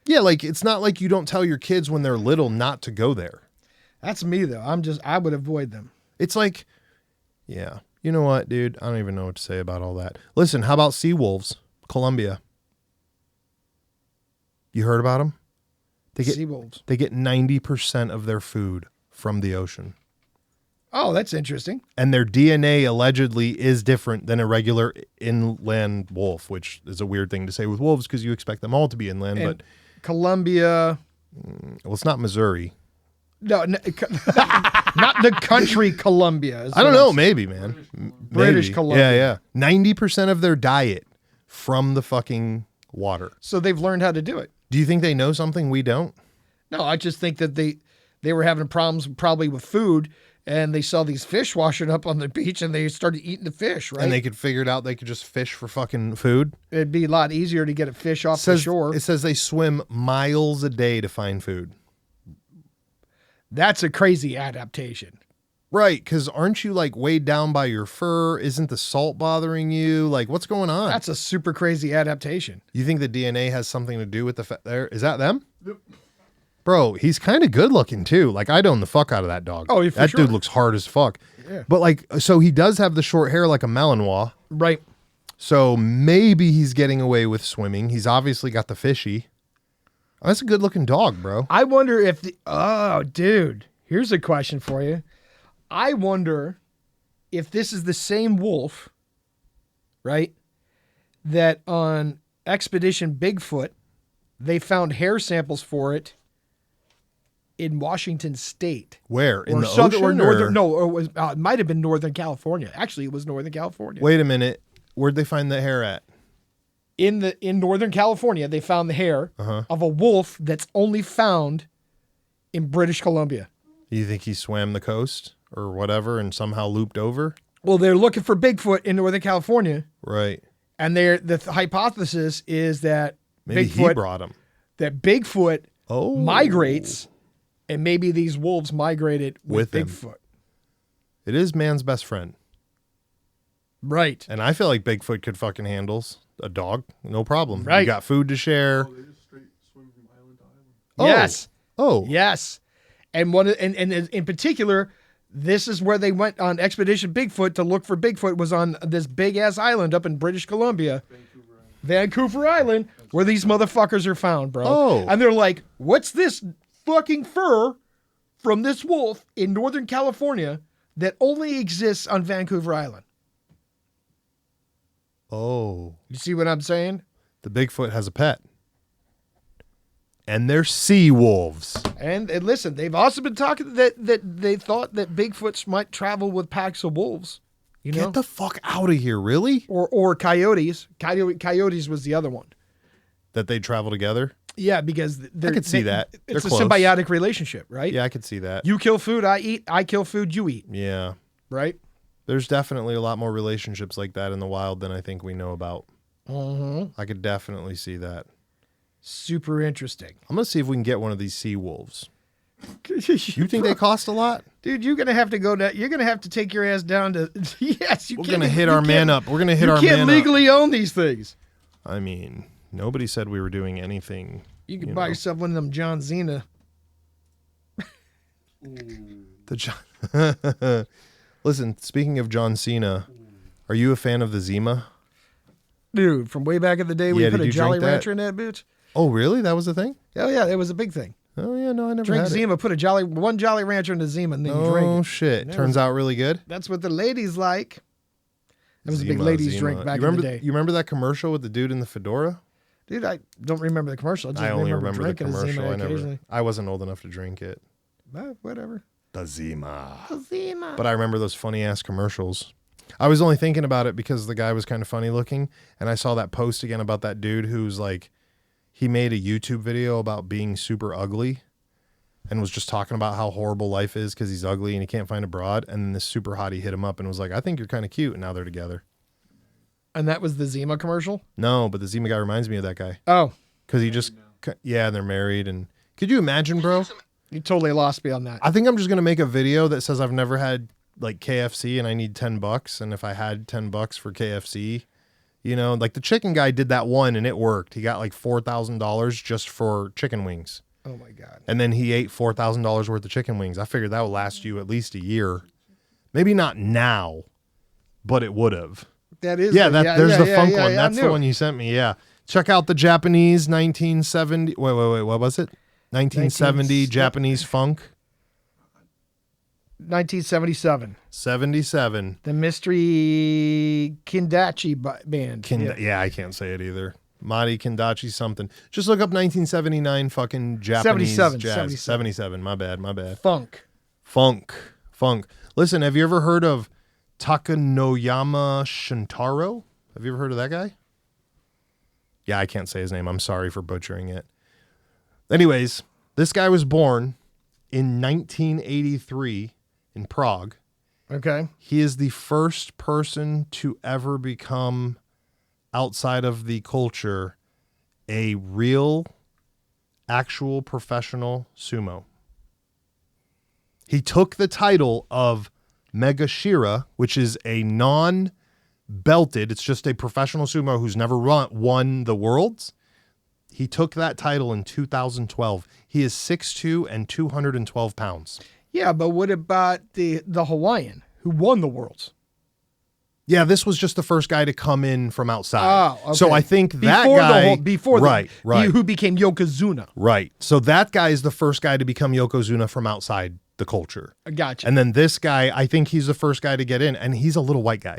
B: Yeah, like it's not like you don't tell your kids when they're little not to go there.
A: That's me though. I would avoid them.
B: It's like, yeah, you know what, dude? I don't even know what to say about all that. Listen, how about sea wolves? Colombia. You heard about them?
A: Sea wolves.
B: They get 90% of their food from the ocean.
A: Oh, that's interesting.
B: And their DNA allegedly is different than a regular inland wolf, which is a weird thing to say with wolves because you expect them all to be inland.
A: And
B: but
A: Colombia.
B: well, it's not Missouri.
A: No, not the country Colombia.
B: I don't know. Maybe, man.
A: British
B: Maybe.
A: Columbia.
B: Yeah. 90% of their diet from the fucking water.
A: So they've learned how to do it.
B: Do you think they know something we don't?
A: No, I just think that they were having problems probably with food, and they saw these fish washing up on the beach, and they started eating the fish, right?
B: And they could figure it out they could just fish for fucking food?
A: It'd be a lot easier to get a fish off the shore.
B: It says they swim miles a day to find food.
A: That's a crazy adaptation.
B: Right, because aren't you like weighed down by your fur? Isn't the salt bothering you? Like, what's going on?
A: That's a super crazy adaptation.
B: You think the DNA has something to do with the fact there? Is that them?
C: Yep.
B: Bro, he's kind of good looking too. Like, I'd own the fuck out of that dog.
A: Oh, yeah, for
B: that
A: sure.
B: dude looks hard as fuck.
A: Yeah.
B: But like, so he does have the short hair like a Malinois.
A: Right.
B: So maybe he's getting away with swimming. He's obviously got the fishy. Oh, that's a good looking dog, bro.
A: I wonder if oh, dude, here's a question for you. I wonder if this is the same wolf, right? That on Expedition Bigfoot, they found hair samples for it in Washington State.
B: Where? In
A: Or
B: the
A: southern
B: ocean?
A: or northern.
B: or-
A: No, or it was it might have been Northern California. Actually, it was Northern California.
B: Wait a minute. Where'd they find the hair at?
A: In Northern California, they found the hair
B: Uh-huh.
A: of a wolf that's only found in British Columbia.
B: You think he swam the coast or whatever and somehow looped over?
A: Well, they're looking for Bigfoot in Northern California,
B: Right.
A: and the hypothesis is that
B: Maybe he
A: Bigfoot
B: brought him.
A: Bigfoot
B: Oh.
A: migrates, and maybe these wolves migrated with
B: With him.
A: Bigfoot.
B: It is man's best friend.
A: Right.
B: And I feel like Bigfoot could fucking handle a dog. No problem.
A: Right.
B: You got food to share.
C: Oh, they just straight swim from island to island.
B: Oh.
A: Yes.
B: Oh.
A: Yes. And and in particular, this is where they went on Expedition Bigfoot to look for Bigfoot, was on this big ass island up in British Columbia.
C: Vancouver Island.
A: Vancouver Island, where these motherfuckers are found, bro.
B: Oh.
A: And they're like, what's this fucking fur from this wolf in Northern California that only exists on Vancouver Island?
B: Oh.
A: You see what I'm saying?
B: The Bigfoot has a pet. And they're sea wolves.
A: And listen, they've also been talking that they thought that Bigfoots might travel with packs of wolves. You know?
B: Get the fuck out of here, really?
A: Or coyotes. Coyotes was the other one.
B: That they travel together?
A: Yeah, because
B: I could see that.
A: It's
B: They're
A: a
B: close.
A: symbiotic relationship, right?
B: Yeah, I could see that.
A: You kill food, I eat. I kill food, you eat.
B: Yeah.
A: Right?
B: There's definitely a lot more relationships like that in the wild than I think we know about.
A: Mm-hmm.
B: I could definitely see that.
A: Super interesting.
B: I'm going to see if we can get one of these sea wolves. You think they cost a lot?
A: Dude, you're gonna have to go down. You're gonna have to take your ass down to. Yes, you.
B: We're
A: can't-
B: going to hit
A: you
B: our man
A: can't-
B: up. We're going to hit
A: You
B: our man
A: can't
B: up.
A: legally own these things.
B: I mean, nobody said we were doing anything.
A: You can buy yourself one of them John Cena.
B: The John. Listen, speaking of John Cena, are you a fan of the Zima?
A: Dude, from way back in the day, we
B: Yeah,
A: put
B: did
A: a
B: you
A: Jolly
B: drink that?
A: Rancher in that bitch.
B: Oh, really? That was a thing?
A: Oh yeah, that was a big thing.
B: Oh, yeah, no, I never
A: Drink
B: had it.
A: Zima, put one Jolly Rancher in the Zima, and then you drink
B: Oh,
A: it.
B: shit.
A: That
B: Turns
A: was-
B: out really good.
A: That's what the ladies like. That was a big
B: Zima,
A: ladies'
B: Zima.
A: drink back
B: you remember,
A: in the day.
B: You remember that commercial with the dude in the fedora?
A: Dude, I don't remember the commercial. I just
B: I only remember the
A: drinking a
B: commercial.
A: Zima occasionally.
B: I wasn't old enough to drink it.
A: Whatever.
B: The Zima.
A: Zima.
B: But I remember those funny ass commercials. I was only thinking about it because the guy was kind of funny looking, and I saw that post again about that dude who's like, he made a YouTube video about being super ugly and was just talking about how horrible life is because he's ugly and he can't find a broad. And then this super hottie hit him up and was like, I think you're kind of cute. And now they're together.
A: And that was the Zima commercial?
B: No, but the Zima guy reminds me of that guy
A: Oh,
B: because he just, yeah, they're married. And could you imagine, bro?
A: you totally lost me on that.
B: I think I'm just going to make a video that says I've never had like KFC and I need $10. And if I had $10 for KFC, you know, like the chicken guy did that one and it worked. He got like $4,000 just for chicken wings.
A: Oh my God.
B: And then he ate $4,000 worth of chicken wings. I figured that would last you at least a year. Maybe not now, but it would have.
A: That is.
B: Yeah, there's the funk one.
A: I
B: That's the
A: knew.
B: one you sent me. Yeah. Check out the Japanese 1970. Wait. What was it? 1970 Japanese funk.
A: 1977.
B: 77.
A: The Mystery Kindachi band.
B: Yeah, I can't say it either. Mari Kendachi something. Just look up 1979 fucking Japanese
A: 77,
B: jazz. 77. My bad.
A: Funk.
B: Funk. Listen, have you ever heard of Takanoyama Shintaro? Have you ever heard of that guy? Yeah, I can't say his name. I'm sorry for butchering it. Anyways, this guy was born in 1983 in Prague.
A: Okay.
B: He is the first person to ever become, outside of the culture, a real, actual professional sumo. He took the title of Megashira, which is a non-belted, it's just a professional sumo who's never won the worlds. He took that title in 2012. He is 6'2" and 212 pounds.
A: Yeah, but what about the Hawaiian who won the Worlds?
B: Yeah, this was just the first guy to come in from outside.
A: Oh, okay.
B: So I think that
A: before
B: guy...
A: right.
B: Right.
A: Who became Yokozuna.
B: Right. So that guy is the first guy to become Yokozuna from outside the culture.
A: I gotcha.
B: And then this guy, I think he's the first guy to get in, and he's a little white guy.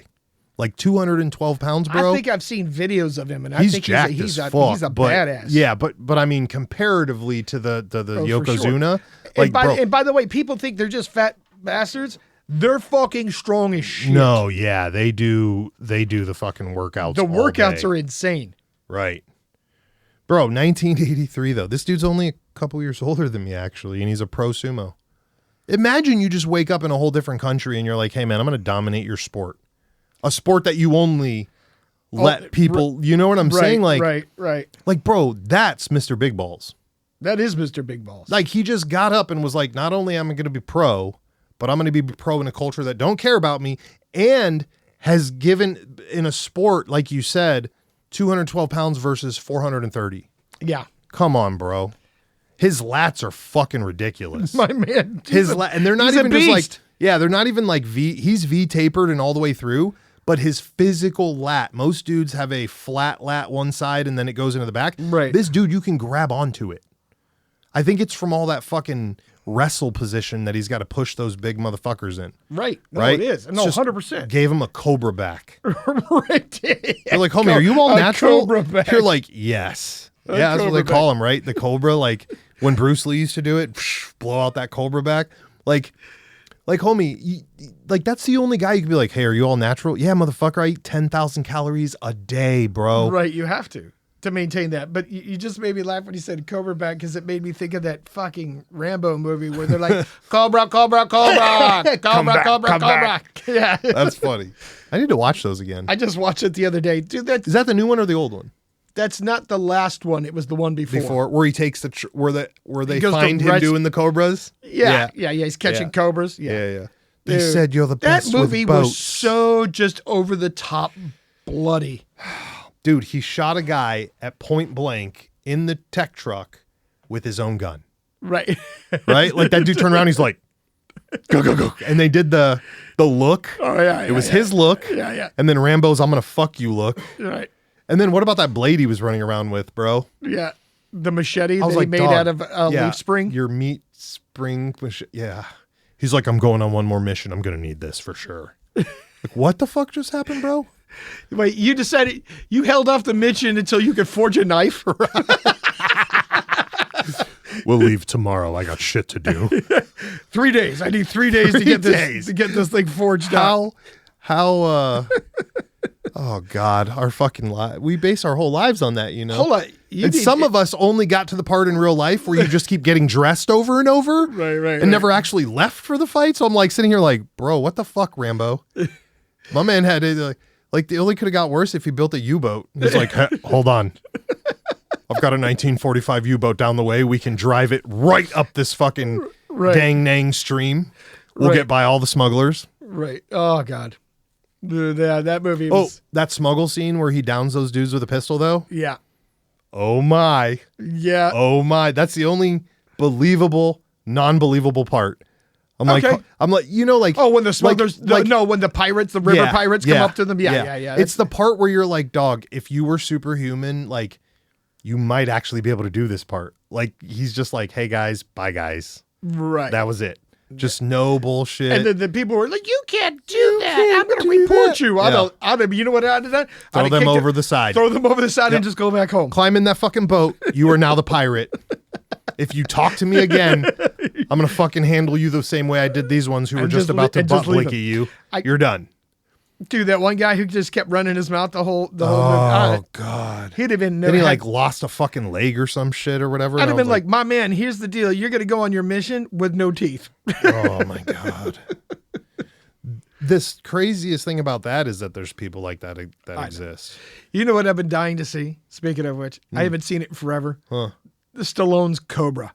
B: Like 212 pounds, bro.
A: I think I've seen videos of him, and
B: he's
A: I think
B: jacked
A: he's
B: as
A: a
B: fuck, but,
A: badass.
B: Yeah, but I mean, comparatively to the
A: Oh, for
B: Yokozuna,
A: sure.
B: like,
A: And by the way, people think they're just fat bastards. They're fucking strong as shit.
B: no, yeah, they do the fucking workouts.
A: The
B: all
A: workouts
B: day.
A: are insane.
B: Right. Bro, 1983, though. This dude's only a couple years older than me, actually, and he's a pro sumo. Imagine you just wake up in a whole different country and you're like, hey, man, I'm going to dominate your sport. A sport that you only let people, you know what I'm saying? Like,
A: right.
B: like, bro, that's Mr. Big Balls.
A: That is Mr. Big Balls.
B: Like, he just got up and was like, not only am I going to be pro, but I'm going to be pro in a culture that don't care about me and has given in a sport, like you said, 212 pounds versus 430.
A: Yeah.
B: Come on, bro. His lats are fucking ridiculous.
A: My man.
B: And they're not
A: he's a
B: even just like,
A: beast.
B: yeah, they're not even like he's V tapered and all the way through, but his physical lat. Most dudes have a flat lat one side and then it goes into the back.
A: Right.
B: This dude, you can grab onto it. I think it's from all that fucking wrestle position that he's got to push those big motherfuckers in.
A: Right. No,
B: Right?
A: it is.
B: It's
A: No,
B: just
A: 100%.
B: Gave him a cobra back.
A: Right.
B: You're like, homie, are you all
A: A
B: natural?
A: cobra back.
B: You're like, yes. Yeah, that's what
A: cobra
B: they call him, right? The cobra, like when Bruce Lee used to do it, blow out that cobra back. Like homie, like that's the only guy you can be like, hey, are you all natural? Yeah, motherfucker, I eat 10,000 calories a day, bro.
A: Right. You have to maintain that. But you just made me laugh when you said cobra back because it made me think of that fucking Rambo movie where they're like, cobra, cobra, cobra, cobra, cobra, cobra. Yeah.
B: That's funny. I need to watch those again.
A: I just watched it the other day. Dude,
B: Is that the new one or the old one?
A: that's not the last one. It was the one before.
B: Where he takes where they
A: goes to
B: find him doing the cobras?
A: Yeah. He's catching
B: Yeah.
A: cobras. Yeah.
B: Yeah. They
A: Dude,
B: said you're the best
A: That movie
B: with boats.
A: was so just over the top bloody.
B: Dude, he shot a guy at point blank in the tech truck with his own gun.
A: Right.
B: Right? Like that dude turned around, he's like, go, go, go. And they did the look.
A: Oh, yeah.
B: It was his look.
A: Yeah.
B: And then Rambo's I'm gonna fuck you look.
A: Right.
B: And then what about that blade he was running around with, bro?
A: Yeah. The machete
B: I
A: that
B: was
A: he
B: like,
A: made
B: dog,
A: out of leaf spring.
B: Your meat spring yeah. He's like, I'm going on one more mission. I'm gonna need this for sure. Like, what the fuck just happened, bro?
A: Wait, you decided you held off the mission until you could forge a knife?
B: We'll leave tomorrow. I got shit to do.
A: 3 days. I need 3 days to get this thing forged out.
B: How oh God, our fucking life. We base our whole lives on that, you know.
A: Hold on.
B: And some of us only got to the part in real life where you just keep getting dressed over and over.
A: Right.
B: And never actually left for the fight. So I'm like sitting here like, bro, what the fuck, Rambo? My man had it like it only could have got worse if he built a U-boat. He's like, hold on. I've got a 1945 U-boat down the way. We can drive it right up this fucking dang nang stream. We'll get by all the smugglers.
A: Right. Oh, God. Dude, that movie
B: Oh,
A: was...
B: that smuggle scene where he downs those dudes with a pistol, though?
A: Yeah.
B: Oh, my.
A: Yeah.
B: Oh, my. That's the only believable, non-believable part. I'm
A: Okay.
B: like, you know, like...
A: Oh, when the smugglers... when the pirates, the river pirates come up to them. Yeah.
B: It's the part where you're like, dog, if you were superhuman, like, you might actually be able to do this part. Like, he's just like, hey, guys, bye, guys.
A: Right.
B: That was it. Just no bullshit.
A: And then the people were like, you can't do that. I'm going to report you. You know what I'd have done?
B: Throw them over the side.
A: Throw them over the side and just go back home.
B: Climb in that fucking boat. You are now the pirate. If you talk to me again, I'm going to fucking handle you the same way I did these ones who were just about to butt blinky you. You're done.
A: Dude, that one guy who just kept running his mouth the whole
B: Oh, God.
A: He'd have been...
B: Then he like lost a fucking leg or some shit or whatever.
A: I'd have been like, my man, here's the deal. You're going to go on your mission with no teeth.
B: Oh, my God. This craziest thing about that is that there's people like that exist.
A: You know what I've been dying to see? Speaking of which, I haven't seen it in forever.
B: Huh.
A: The Stallone's Cobra.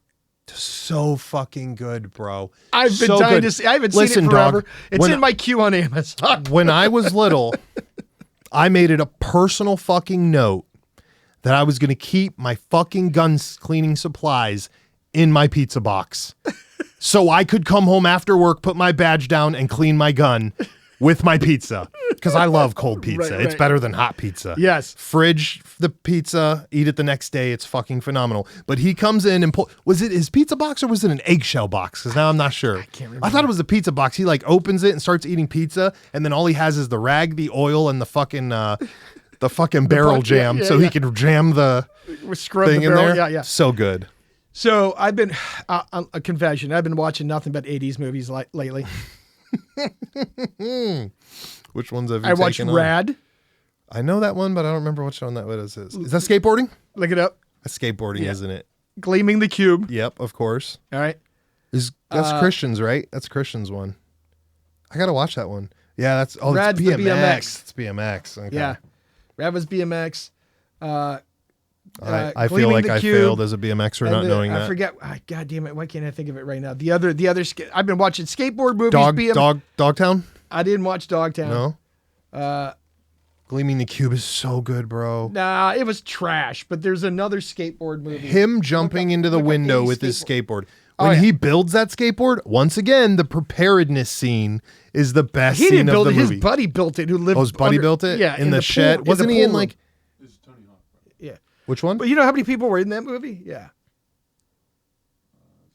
B: So fucking good, bro.
A: I've been dying to see. I haven't seen it forever.
B: Dog,
A: it's in my queue on Amazon.
B: When I was little, I made it a personal fucking note that I was going to keep my fucking gun cleaning supplies in my pizza box so I could come home after work, put my badge down, and clean my gun with my pizza. Because I love cold pizza.
A: Right.
B: It's better than hot pizza.
A: Yes.
B: Fridge the pizza, eat it the next day. It's fucking phenomenal. But he comes in and was it his pizza box or was it an eggshell box? Because now I'm not sure. I
A: can't remember.
B: I thought it was a pizza box. He like opens it and starts eating pizza, and then all he has is the rag, the oil, and the fucking barrel jam, so he can jam the thing in there.
A: Yeah.
B: So good.
A: So I've been a confession. I've been watching nothing but 80s movies lately.
B: Which ones have you
A: I watched
B: taken on?
A: Rad.
B: I know that one, but I don't remember which one that is. Is that skateboarding?
A: Look it up.
B: That's skateboarding, isn't it?
A: Gleaming the Cube.
B: Yep, of course.
A: All right.
B: That's Christian's, right? That's Christian's one. I gotta watch that one. Yeah, that's
A: Rad's
B: it's
A: the
B: BMX.
A: BMX.
B: It's BMX. Okay.
A: Yeah. Rad was BMX.
B: I feel
A: Gleaming
B: like
A: the
B: I
A: Cube.
B: failed as a BMXer not knowing that.
A: I forget. God damn it! Why can't I think of it right now? The other. I've been watching skateboard movies.
B: Dogtown.
A: I didn't watch Dogtown.
B: No. Gleaming the Cube is so good, bro.
A: Nah, it was trash. But there's another skateboard movie.
B: Him jumping into the
A: look up
B: window
A: 80s
B: with his skateboard. When
A: Oh, yeah.
B: he builds that skateboard, once again, the preparedness scene is the best
A: He
B: scene
A: didn't
B: of
A: build
B: the
A: it.
B: movie.
A: His buddy built it. Who lived?
B: Oh, his buddy built it?
A: Yeah,
B: in the
A: pool-
B: shed.
A: in
B: Wasn't
A: the
B: he in
A: pool
B: like,
A: room.
C: This is Tony Hawk. Bro.
A: Yeah.
B: which one?
A: But you know how many people were in that movie? Yeah.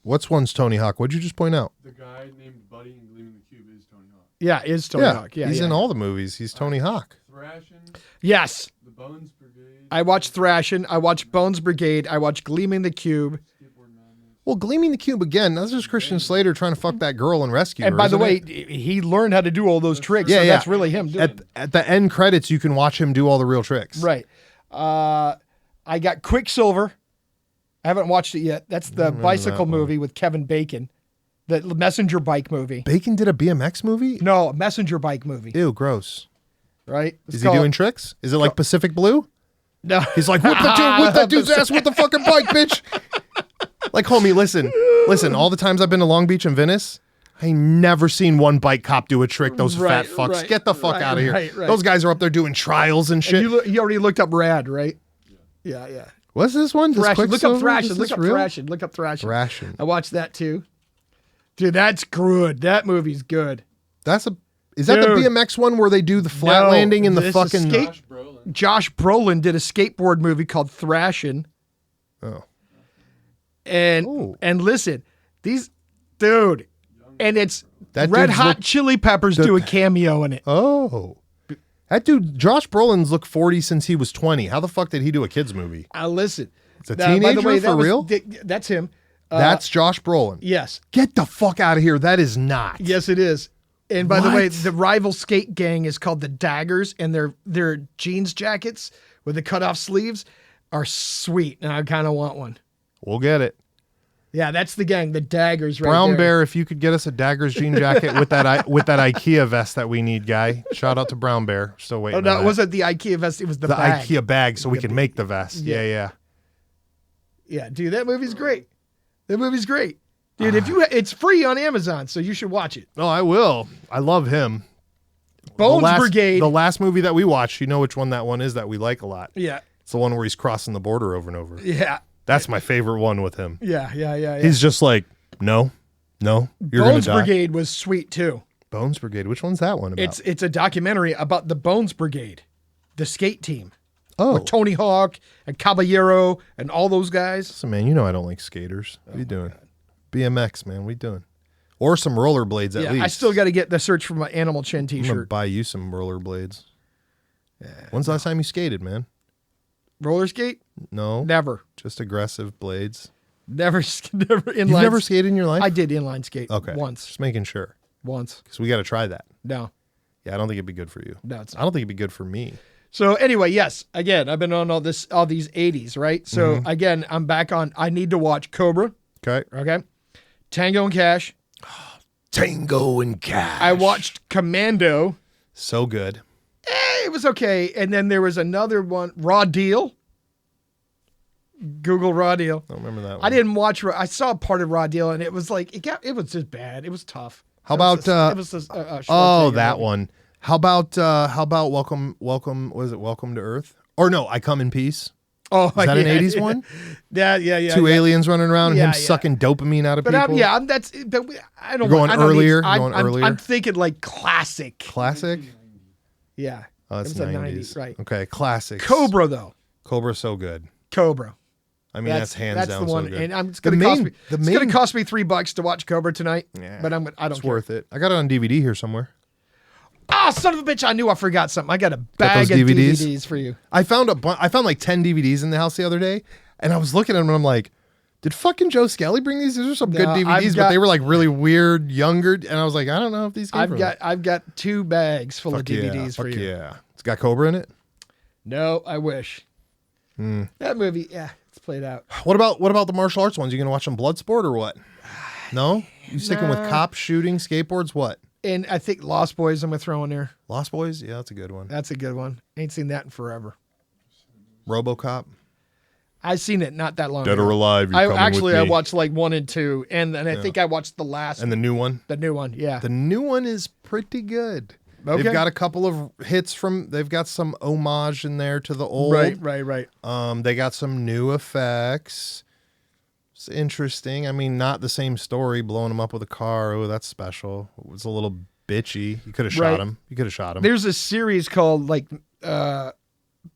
B: What's one's Tony Hawk? What'd you just point out?
C: The guy named Buddy in Gleaming the Cube is Tony Hawk.
A: Yeah, it's Tony Hawk. Yeah,
B: he's
A: yeah.
B: in all the movies. He's Tony Hawk.
C: Thrashing,
A: Yes.
C: the Bones Brigade.
A: I watched Thrashing. I watched Bones Brigade. I watched Gleaming the Cube.
C: Skateboard Madness.
B: Well, Gleaming the Cube again. That's just Christian Slater trying to fuck that girl and rescue
A: And
B: her.
A: by the
B: isn't
A: way,
B: it?
A: he learned how to do all those tricks.
B: Yeah,
A: so
B: yeah.
A: that's really him doing it.
B: At the end credits, you can watch him do all the real tricks.
A: Right. I got Quicksilver. I haven't watched it yet. That's the bicycle
B: that one.
A: movie with Kevin Bacon. The messenger bike movie.
B: Bacon did a BMX movie?
A: No, a messenger bike movie.
B: Ew, gross.
A: Right? It's
B: Is he
A: called-
B: doing tricks? Is it like Pacific Blue?
A: No.
B: He's like, whip that dude's ass with the fucking bike, bitch. Like, homie, listen, all the times I've been to Long Beach and Venice, I ain't never seen one bike cop do a trick. Those
A: Right,
B: fat fucks.
A: right,
B: Get the fuck
A: right,
B: out of here.
A: right, right.
B: Those guys are up there doing trials and shit.
A: You already looked up Rad, right? Yeah, yeah.
B: What's this one? This
A: Thrashing. Look up
B: Quicksilver?
A: Thrashing.
B: Is
A: Look
B: this
A: up
B: real?
A: Thrashing. Look up Thrashing.
B: Thrashing.
A: I watched that too. Dude, that's good. That movie's good.
B: Is that the
A: Dude.
B: BMX one where they do the flat
A: No,
B: landing in the
A: this is
B: fucking...
A: skate-
C: Josh Brolin.
A: Josh Brolin did a skateboard movie called Thrashing.
B: Oh.
A: And
B: Ooh.
A: listen, dude, and it's
B: That
A: Red
B: dude's
A: Hot
B: look-
A: Chili Peppers do a cameo in it.
B: Oh. That dude, Josh Brolin's looked 40 since he was 20. How the fuck did he do a kid's movie?
A: Listen.
B: It's a
A: By the
B: teenager
A: way,
B: for real?
A: That's him.
B: That's Josh Brolin.
A: Yes.
B: Get the fuck out of here. That is not.
A: Yes, it is. And by the way,
B: What?
A: the rival skate gang is called the Daggers, and their jeans jackets with the cut off sleeves are sweet, and I kind of want one.
B: We'll get it.
A: Yeah, that's the gang, the Daggers, right
B: Brown
A: there.
B: Bear, if you could get us a Daggers jean jacket with that IKEA vest that we need, guy. Shout out to Brown Bear. Still waiting.
A: Oh no,
B: on
A: it
B: that.
A: wasn't the IKEA vest; it was the
B: the
A: bag.
B: IKEA bag, so we can make the vest.
A: Yeah.
B: Yeah.
A: Yeah, dude, that movie's great. That movie's great, dude. It's free on Amazon, so you should watch it.
B: No, I will. I love him.
A: Bones
B: last,
A: Brigade.
B: The last movie that we watched, you know which one that one is that we like a lot.
A: Yeah,
B: It's the one where he's crossing the border over and over.
A: yeah,
B: That's my favorite one with him.
A: yeah.
B: He's just like, no, you're
A: Bones
B: gonna die.
A: Brigade was sweet too.
B: Bones Brigade. Which one's that one about?
A: It's a documentary about the Bones Brigade, the skate team.
B: oh,
A: With Tony Hawk and Caballero and all those guys.
B: so man, you know I don't like skaters. What are you doing? BMX, man. What you doing? Or some rollerblades at
A: Yeah,
B: least.
A: I still got to get the search for my Animal Chin
B: I'm gonna
A: T-shirt.
B: buy you some rollerblades. When's the last time you skated, man?
A: Roller skate?
B: No,
A: Never,
B: just aggressive blades.
A: never inline.
B: You've never skated in your life?
A: I did inline skate.
B: Okay,
A: once,
B: Just making sure,
A: once.
B: because we got to try that.
A: No,
B: Yeah, I don't think it'd be good for you.
A: no, it's
B: I
A: not.
B: don't think it'd be good for me.
A: So anyway, yes. Again, I've been on all these 80s, right? So
B: Mm-hmm.
A: again, I'm back on. I need to watch Cobra.
B: Okay.
A: Okay, Tango and Cash.
B: Tango and Cash.
A: I watched Commando.
B: So good.
A: It was okay. And then there was another one, Raw Deal. Google Raw Deal.
B: I don't remember that one.
A: I didn't watch. I saw part of Raw Deal, and it was like it was just bad. It was tough.
B: How
A: It was
B: about,
A: it was just,
B: Oh,
A: Schwarzenegger
B: that
A: movie.
B: one. How about Welcome? Was it Welcome to Earth? Or no, I Come in Peace.
A: Oh,
B: Is that an
A: yeah,
B: 80s
A: yeah.
B: one?
A: Yeah.
B: Two aliens running around and
A: Yeah,
B: him
A: yeah.
B: sucking dopamine out of
A: But
B: people.
A: I don't.
B: You're going
A: I don't
B: earlier?
A: Need,
B: You're going earlier?
A: I'm thinking like classic.
B: Classic.
A: Yeah.
B: Oh,
A: It
B: that's
A: was a
B: 90s.
A: 90s, right.
B: Okay, classic.
A: Cobra though.
B: Cobra's so good.
A: Cobra.
B: I mean, that's hands
A: that's
B: down
A: the one,
B: so good.
A: and it's
B: The
A: gonna cost
B: main-
A: me.
B: the
A: It's gonna
B: main-
A: cost me $3 to watch Cobra tonight.
B: Yeah,
A: But I don't
B: It's
A: care.
B: worth it. I got it on DVD here somewhere.
A: Ah, son of a bitch! I knew I forgot something. I got a
B: those
A: bag of
B: DVDs?
A: DVDs for you.
B: I found like 10 DVDs in the house the other day, and I was looking at them and I'm like, did fucking Joe Skelly bring these? These are some good
A: No, I've
B: DVDs, but
A: got-
B: they were like really weird, younger, and I was like, I don't know if these came from
A: I've got 2 bags full of DVDs for
B: fuck
A: you.
B: yeah. It's got Cobra in it.
A: No, I wish.
B: Hmm.
A: That movie, yeah, it's played out.
B: What about the martial arts ones? You gonna watch some Bloodsport or what? No? You sticking with
A: Nah.
B: cops, shooting, skateboards, what?
A: And I think Lost Boys I'm gonna throw in there.
B: Lost Boys? Yeah, that's a good one.
A: That's a good one. Ain't seen that in forever.
B: RoboCop?
A: I've seen it not that long
B: Dead
A: ago.
B: or Alive, you're
A: I
B: coming
A: actually
B: with
A: I
B: me.
A: watched like 1 and 2, and then I think I watched the last,
B: And the new one?
A: the new one. Yeah.
B: The new one is pretty good.
A: Okay.
B: They've got a couple of hits they've got some homage in there to the old.
A: Right.
B: They got some new effects. It's interesting. I mean, not the same story, blowing him up with a car. Oh, that's special. It was a little bitchy. You could have shot
A: Right.
B: him. You could have shot him.
A: There's a series called like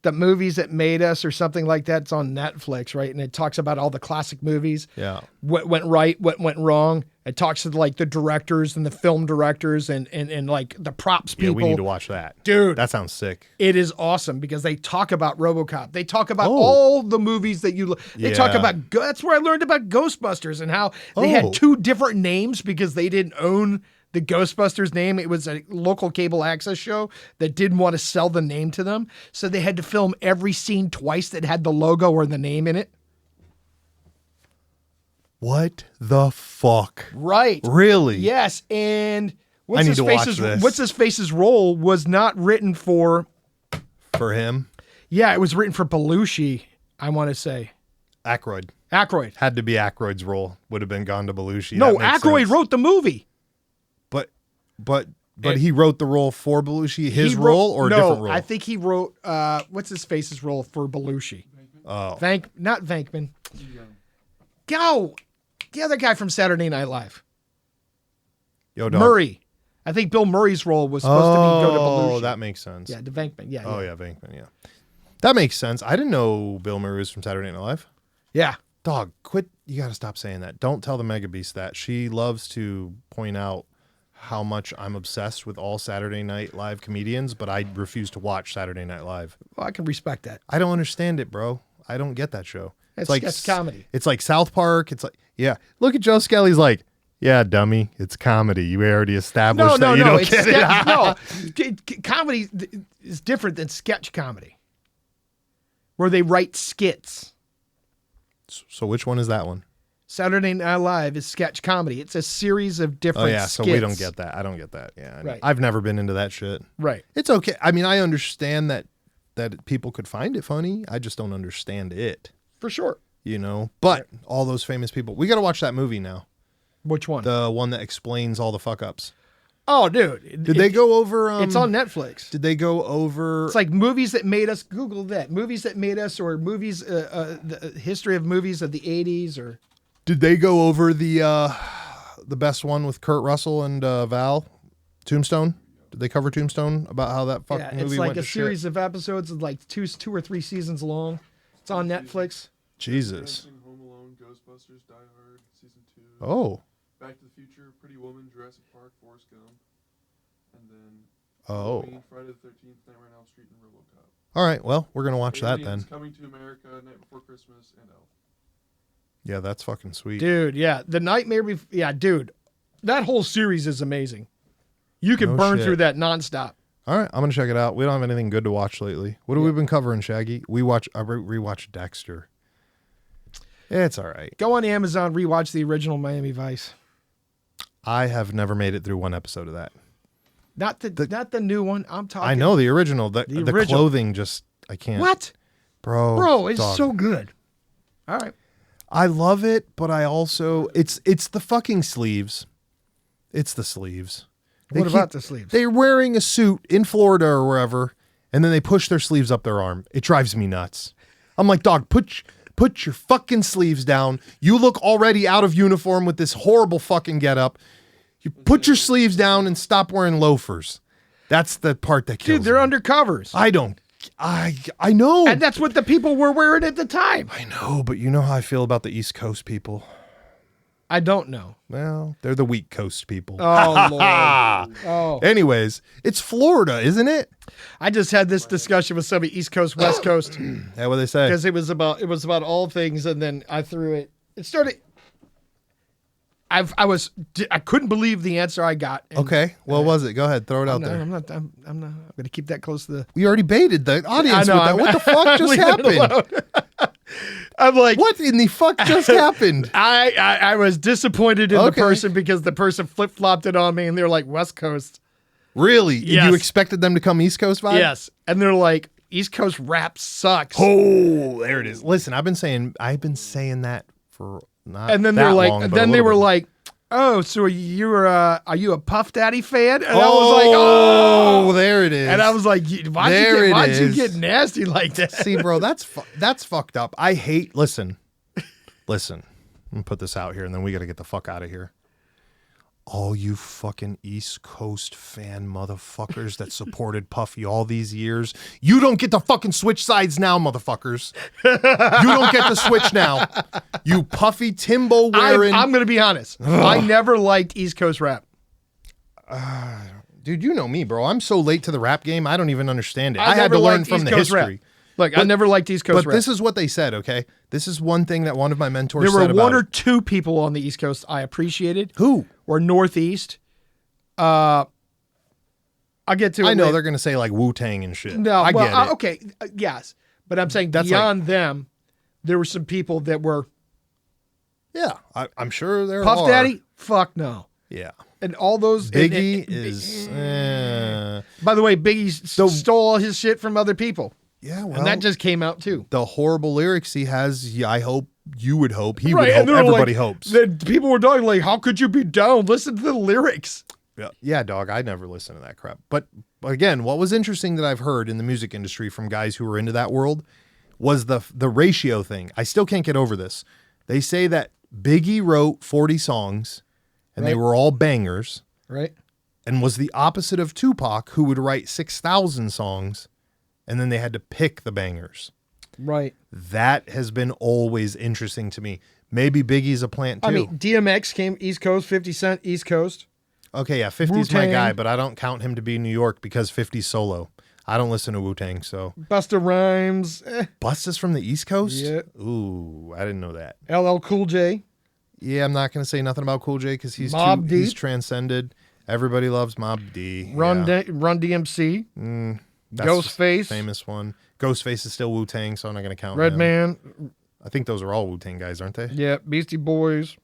A: The Movies That Made Us or something like that. It's on Netflix, right? And it talks about all the classic movies.
B: Yeah.
A: What went right, what went wrong. It talks to like the directors and the film directors and like the props
B: Yeah,
A: people.
B: we need to watch that.
A: Dude,
B: That sounds sick.
A: it is awesome because they talk about RoboCop. They talk about
B: Oh.
A: all the movies that you. They talk
B: Yeah.
A: about. That's where I learned about Ghostbusters and how they
B: Oh.
A: had two different names because they didn't own the Ghostbusters name. It was a local cable access show that didn't want to sell the name to them, so they had to film every scene twice that had the logo or the name in it.
B: What the fuck?
A: Right.
B: Really?
A: Yes, and
B: I need to watch this.
A: what's his face's role was not written for.
B: For him?
A: Yeah, it was written for Belushi. I want to say
B: Aykroyd.
A: Aykroyd.
B: Had to be Aykroyd's role. Would have been gone to Belushi.
A: No,
B: That makes
A: Aykroyd
B: sense.
A: wrote the movie.
B: But
A: And-
B: he wrote the role for Belushi, his
A: He wrote-
B: role or a
A: no,
B: different role?
A: I think he wrote what's his face's role for Belushi.
B: Oh.
A: Not Venkman. Go, the other guy from Saturday Night Live,
B: Yo, dog.
A: Murray. I think Bill Murray's role was supposed to be go to Belushi.
B: Oh, that makes sense.
A: Yeah, to Venkman. Yeah.
B: Oh, yeah, Venkman, yeah. That makes sense. I didn't know Bill Murray was from Saturday Night Live.
A: Yeah.
B: Dog, quit. You got to stop saying that. Don't tell the Mega Beast that. She loves to point out how much I'm obsessed with all Saturday Night Live comedians, but I refuse to watch Saturday Night Live.
A: Well, I can respect that.
B: I don't understand it, bro. I don't get that show.
A: That's comedy.
B: It's like South Park. It's like, yeah. Look at Joe Skelly's like, yeah, dummy. It's comedy. You already established that you don't
A: it's
B: get it.
A: no, comedy is different than sketch comedy, where they write skits.
B: So which one is that one?
A: Saturday Night Live is sketch comedy. It's a series of
B: Oh
A: different
B: yeah,
A: skits.
B: so we don't get that. I don't get that. Yeah,
A: Right.
B: I've never been into that shit.
A: Right.
B: It's okay. I mean, I understand that people could find it funny. I just don't understand it.
A: For sure.
B: You know. But all those famous people, we got to watch that movie now.
A: Which one?
B: The one that explains all the fuck ups.
A: Oh, dude.
B: Did they go over?
A: It's on Netflix.
B: Did they go over?
A: It's like movies that made us. Google that. Movies that made us, or movies, the history of movies of the 80s, or.
B: Did they go over the best one with Kurt Russell and Val, Tombstone? Did they cover Tombstone about how that fucking
A: Yeah,
B: movie
A: it's like
B: went
A: a
B: to
A: series
B: shit?
A: of episodes of like two or three seasons long. It's on Netflix.
B: Jesus.
C: Dancing, Home Alone, Ghostbusters, Die Hard, Season 2.
B: Oh.
C: Back to the Future, Pretty Woman, Jurassic Park, Forrest Gump. And then
B: Oh.
C: Halloween, Friday the 13th, Nightmare on Elm Street, and RoboCop.
B: All right. Well, we're gonna watch that
C: Aliens,
B: then.
C: Coming to America, Night Before Christmas, and Elf.
B: Yeah, that's fucking sweet.
A: Dude, yeah. The Nightmare Before. Yeah, dude. That whole series is amazing. You can
B: No
A: burn
B: shit.
A: through that nonstop.
B: All right, I'm gonna check it out. We don't have anything good to watch lately. What have we been covering, Shaggy? I rewatched Dexter. It's all right.
A: Go on Amazon, rewatch the original Miami Vice.
B: I have never made it through one episode of that.
A: Not the new one. I'm talking.
B: I know the original. The
A: original.
B: clothing just I can't.
A: What?
B: Bro,
A: It's
B: dog.
A: so good. All right.
B: I love it, but I also it's the fucking sleeves. It's the sleeves. They
A: What about the sleeves?
B: They're wearing a suit in Florida or wherever, and then they push their sleeves up their arm. It drives me nuts. I'm like, dog, put your fucking sleeves down. You look already out of uniform with this horrible fucking getup. You put your sleeves down and stop wearing loafers. That's the part that kills
A: Dude, they're
B: me.
A: undercovers.
B: I know.
A: And that's what the people were wearing at the time.
B: I know, but you know how I feel about the East Coast people.
A: I don't know.
B: Well, they're the weak coast people.
A: Oh, Lord. Oh.
B: Anyways, it's Florida, isn't it?
A: I just had this discussion with somebody East Coast, West Coast,
B: That's what they say.
A: because it was about all things, and then I threw it. It started. I couldn't believe the answer I got. And
B: Okay, what was it? Go ahead, throw it out
A: I'm
B: there.
A: not. I'm going to keep that close to the.
B: We already baited the audience
A: I know,
B: with that. What the fuck just
A: leaving it
B: happened?
A: I'm like,
B: What in the fuck just happened?
A: I was disappointed in the
B: Okay.
A: person because the person flip flopped it on me, and they're like West Coast.
B: Really?
A: Yes.
B: You expected them to come East Coast vibe?
A: Yes, and they're like East Coast rap sucks.
B: Oh, there it is. Listen, I've been saying that for not.
A: And then
B: that
A: they're like,
B: long,
A: and
B: but a
A: then they
B: little
A: were
B: bit.
A: like, "Oh, so are you a Puff Daddy fan?" And I was like, "Oh,"
B: there it is.
A: and I was like, "Why'd
B: There
A: you
B: it is.
A: get nasty like that?"
B: See, bro, that's fucked up. I hate. Listen. I'm gonna put this out here, and then we got to get the fuck out of here. All you fucking East Coast fan motherfuckers that supported Puffy all these years, you don't get to fucking switch sides now, motherfuckers. You don't get to switch now. You Puffy Timbo wearing.
A: I'm going to be honest. I never liked East Coast rap.
B: Dude, you know me, bro. I'm so late to the rap game, I don't even understand it. I had
A: never
B: to learn
A: liked
B: from
A: East
B: the
A: Coast
B: history.
A: rap. Look, I never liked East Coast
B: But
A: rap.
B: this is what they said, okay? This is one thing that one of my mentors
A: There
B: said
A: were
B: about
A: one or
B: it.
A: two people on the East Coast I appreciated.
B: Who?
A: Or Northeast. I'll get to it
B: I know
A: later.
B: they're going to say like Wu-Tang and shit.
A: No,
B: I get it.
A: okay, yes. But I'm saying
B: That's
A: beyond them, there were some people that were
B: Yeah, I'm sure there
A: Puff
B: are.
A: Daddy, fuck no.
B: Yeah.
A: And all those...
B: Biggie
A: and-
B: is...
A: By the way, Biggie stole all his shit from other people.
B: yeah, well,
A: And that just came out too.
B: the horrible lyrics he has, yeah, I hope, you would hope, he
A: Right,
B: would
A: and
B: hope,
A: they were
B: everybody
A: like-
B: hopes.
A: The people were talking like, how could you be down? Listen to the lyrics.
B: Yeah, dog, I never listened to that crap. But again, what was interesting that I've heard in the music industry from guys who were into that world was the ratio thing. I still can't get over this. They say that Biggie wrote 40 songs and they
A: Right.
B: were all bangers
A: Right?
B: and was the opposite of Tupac, who would write 6,000 songs and then they had to pick the bangers.
A: Right.
B: That has been always interesting to me. Maybe Biggie's a plant too.
A: I mean, DMX came East Coast, 50 Cent, East Coast.
B: Okay, yeah, 50's my
A: Wu-Tang.
B: guy, but I don't count him to be New York because 50's solo. I don't listen to Wu-Tang, so.
A: Busta Rhymes,
B: Busta's from the East Coast?
A: Yeah.
B: Ooh, I didn't know that.
A: LL Cool J.
B: Yeah, I'm not going to say nothing about Cool J because he's
A: Mobb
B: he's
A: Deep.
B: transcended. Everybody loves Mob D.
A: Run
B: yeah.
A: DMC.
B: That's
A: Ghostface.
B: the famous one. Ghostface is still Wu-Tang, so I'm not going to count him.
A: Redman.
B: I think those are all Wu-Tang guys, aren't they?
A: Yeah. Beastie Boys.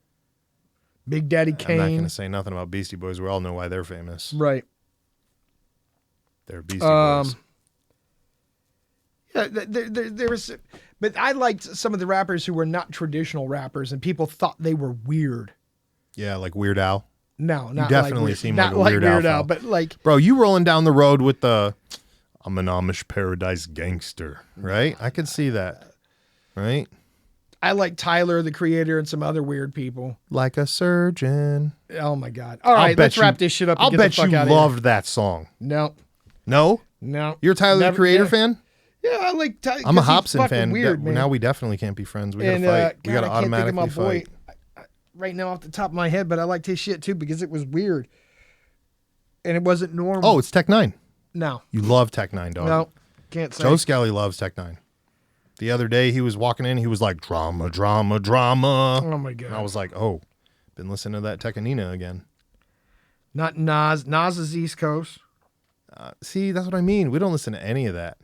A: Big Daddy
B: I'm not going
A: Kane.
B: to say nothing about Beastie Boys. We all know why they're famous.
A: Right.
B: They're Beastie Boys.
A: Yeah, there was, but I liked some of the rappers who were not traditional rappers, and people thought they were weird.
B: Yeah, like Weird Al.
A: No, not
B: definitely
A: like weird,
B: seem
A: not
B: like a Weird Al
A: Weird Al,
B: fella.
A: but like
B: Bro, you rolling down the road with the I'm an Amish paradise gangster, right? I could see that, right?
A: I like Tyler, the Creator, and some other weird people.
B: Like a surgeon.
A: Oh my God! All right, let's wrap this shit up. And
B: I'll
A: get
B: bet
A: the fuck
B: you
A: out
B: loved that song.
A: No,
B: No?
A: no.
B: You're a Tyler the
A: Never-
B: Creator
A: yeah.
B: fan?
A: Yeah, I like Tyler.
B: I'm a Hobson fan.
A: Weird, man.
B: Now we definitely can't be friends. We got to
A: And
B: fight. We
A: God,
B: got to
A: I can't think of my
B: automatically
A: boy
B: fight.
A: right now off the top of my head, but I liked his shit too because it was weird, and it wasn't normal.
B: Oh, it's Tech 9.
A: no,
B: You love Tech 9, dog.
A: no, can't say.
B: Joe Scally loves Tech 9. The other day he was walking in, he was like, drama, drama, drama.
A: Oh my God!
B: And I was like, oh, been listening to that Tekanina again.
A: Not Nas. Nas is East Coast.
B: See, that's what I mean. We don't listen to any of that.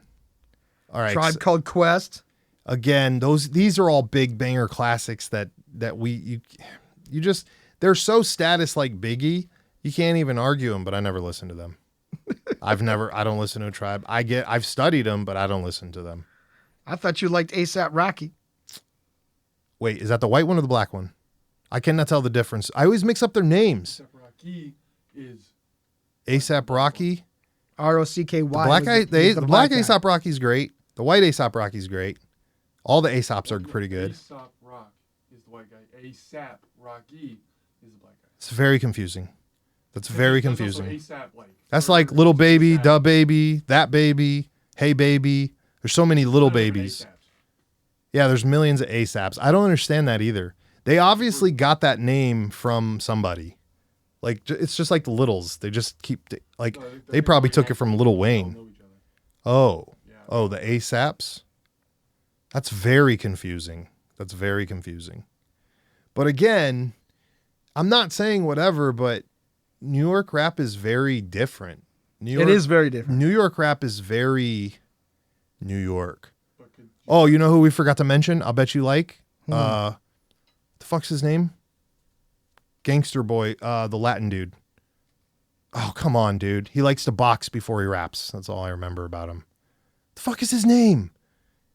B: All right.
A: Tribe Called Quest.
B: Again, these are all big banger classics that you just, they're so status like Biggie, you can't even argue them, but I never listen to them. I don't listen to a Tribe. I've studied them, but I don't listen to them.
A: I thought you liked ASAP Rocky.
B: Wait, is that the white one or the black one? I cannot tell the difference. I always mix up their names.
C: Rocky is
B: ASAP Rocky.
A: ROCKY.
B: The black
A: was
B: the black
A: guy.
B: ASAP Rocky's great. The white ASAP Rocky's great. All the ASAPs are pretty good.
C: Aesop Rock is the white guy. ASAP Rocky is the black guy.
B: It's very confusing. That's very
C: There's also
B: confusing.
C: A$AP, like,
B: That's
C: for
B: like Little Baby,
C: A$AP.
B: Da Baby, That Baby, Hey Baby. There's so many little
C: None of them are
B: babies.
C: A$APs.
B: Yeah, there's millions of ASAPs. I don't understand that either. They obviously got that name from somebody. Like, it's just like the Littles. They just keep, like,
C: No,
B: they probably took it from Lil
C: all
B: Wayne.
C: know each other.
B: Oh.
C: Yeah.
B: Oh, the ASAPs? That's very confusing. That's very confusing. But again, I'm not saying whatever, but New York rap is very different.
A: It is very different.
B: New York rap is very New York.
C: But could you-
B: Oh, you know who we forgot to mention? I'll bet you like. The fuck's his name? Gangster Boy, the Latin dude. Oh, come on, dude. He likes to box before he raps. That's all I remember about him. The fuck is his name?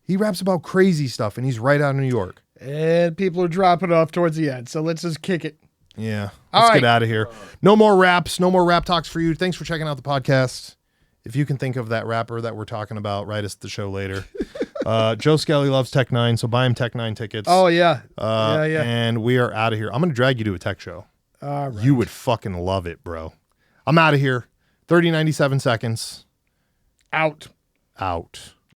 B: He raps about crazy stuff, and he's right out of New York.
A: And people are dropping off towards the end, so let's just kick it.
B: Yeah.
A: All
B: Let's
A: right.
B: get out of here. No more raps. No more rap talks for you. Thanks for checking out the podcast. If you can think of that rapper that we're talking about, write us the show later. Joe Skelly loves Tech 9, so buy him Tech 9 tickets.
A: Oh, yeah. Yeah.
B: And we are out of here. I'm going to drag you to a tech show.
A: All right.
B: You would fucking love it, bro. I'm out of here. 30, 97 seconds.
A: Out.
B: Out.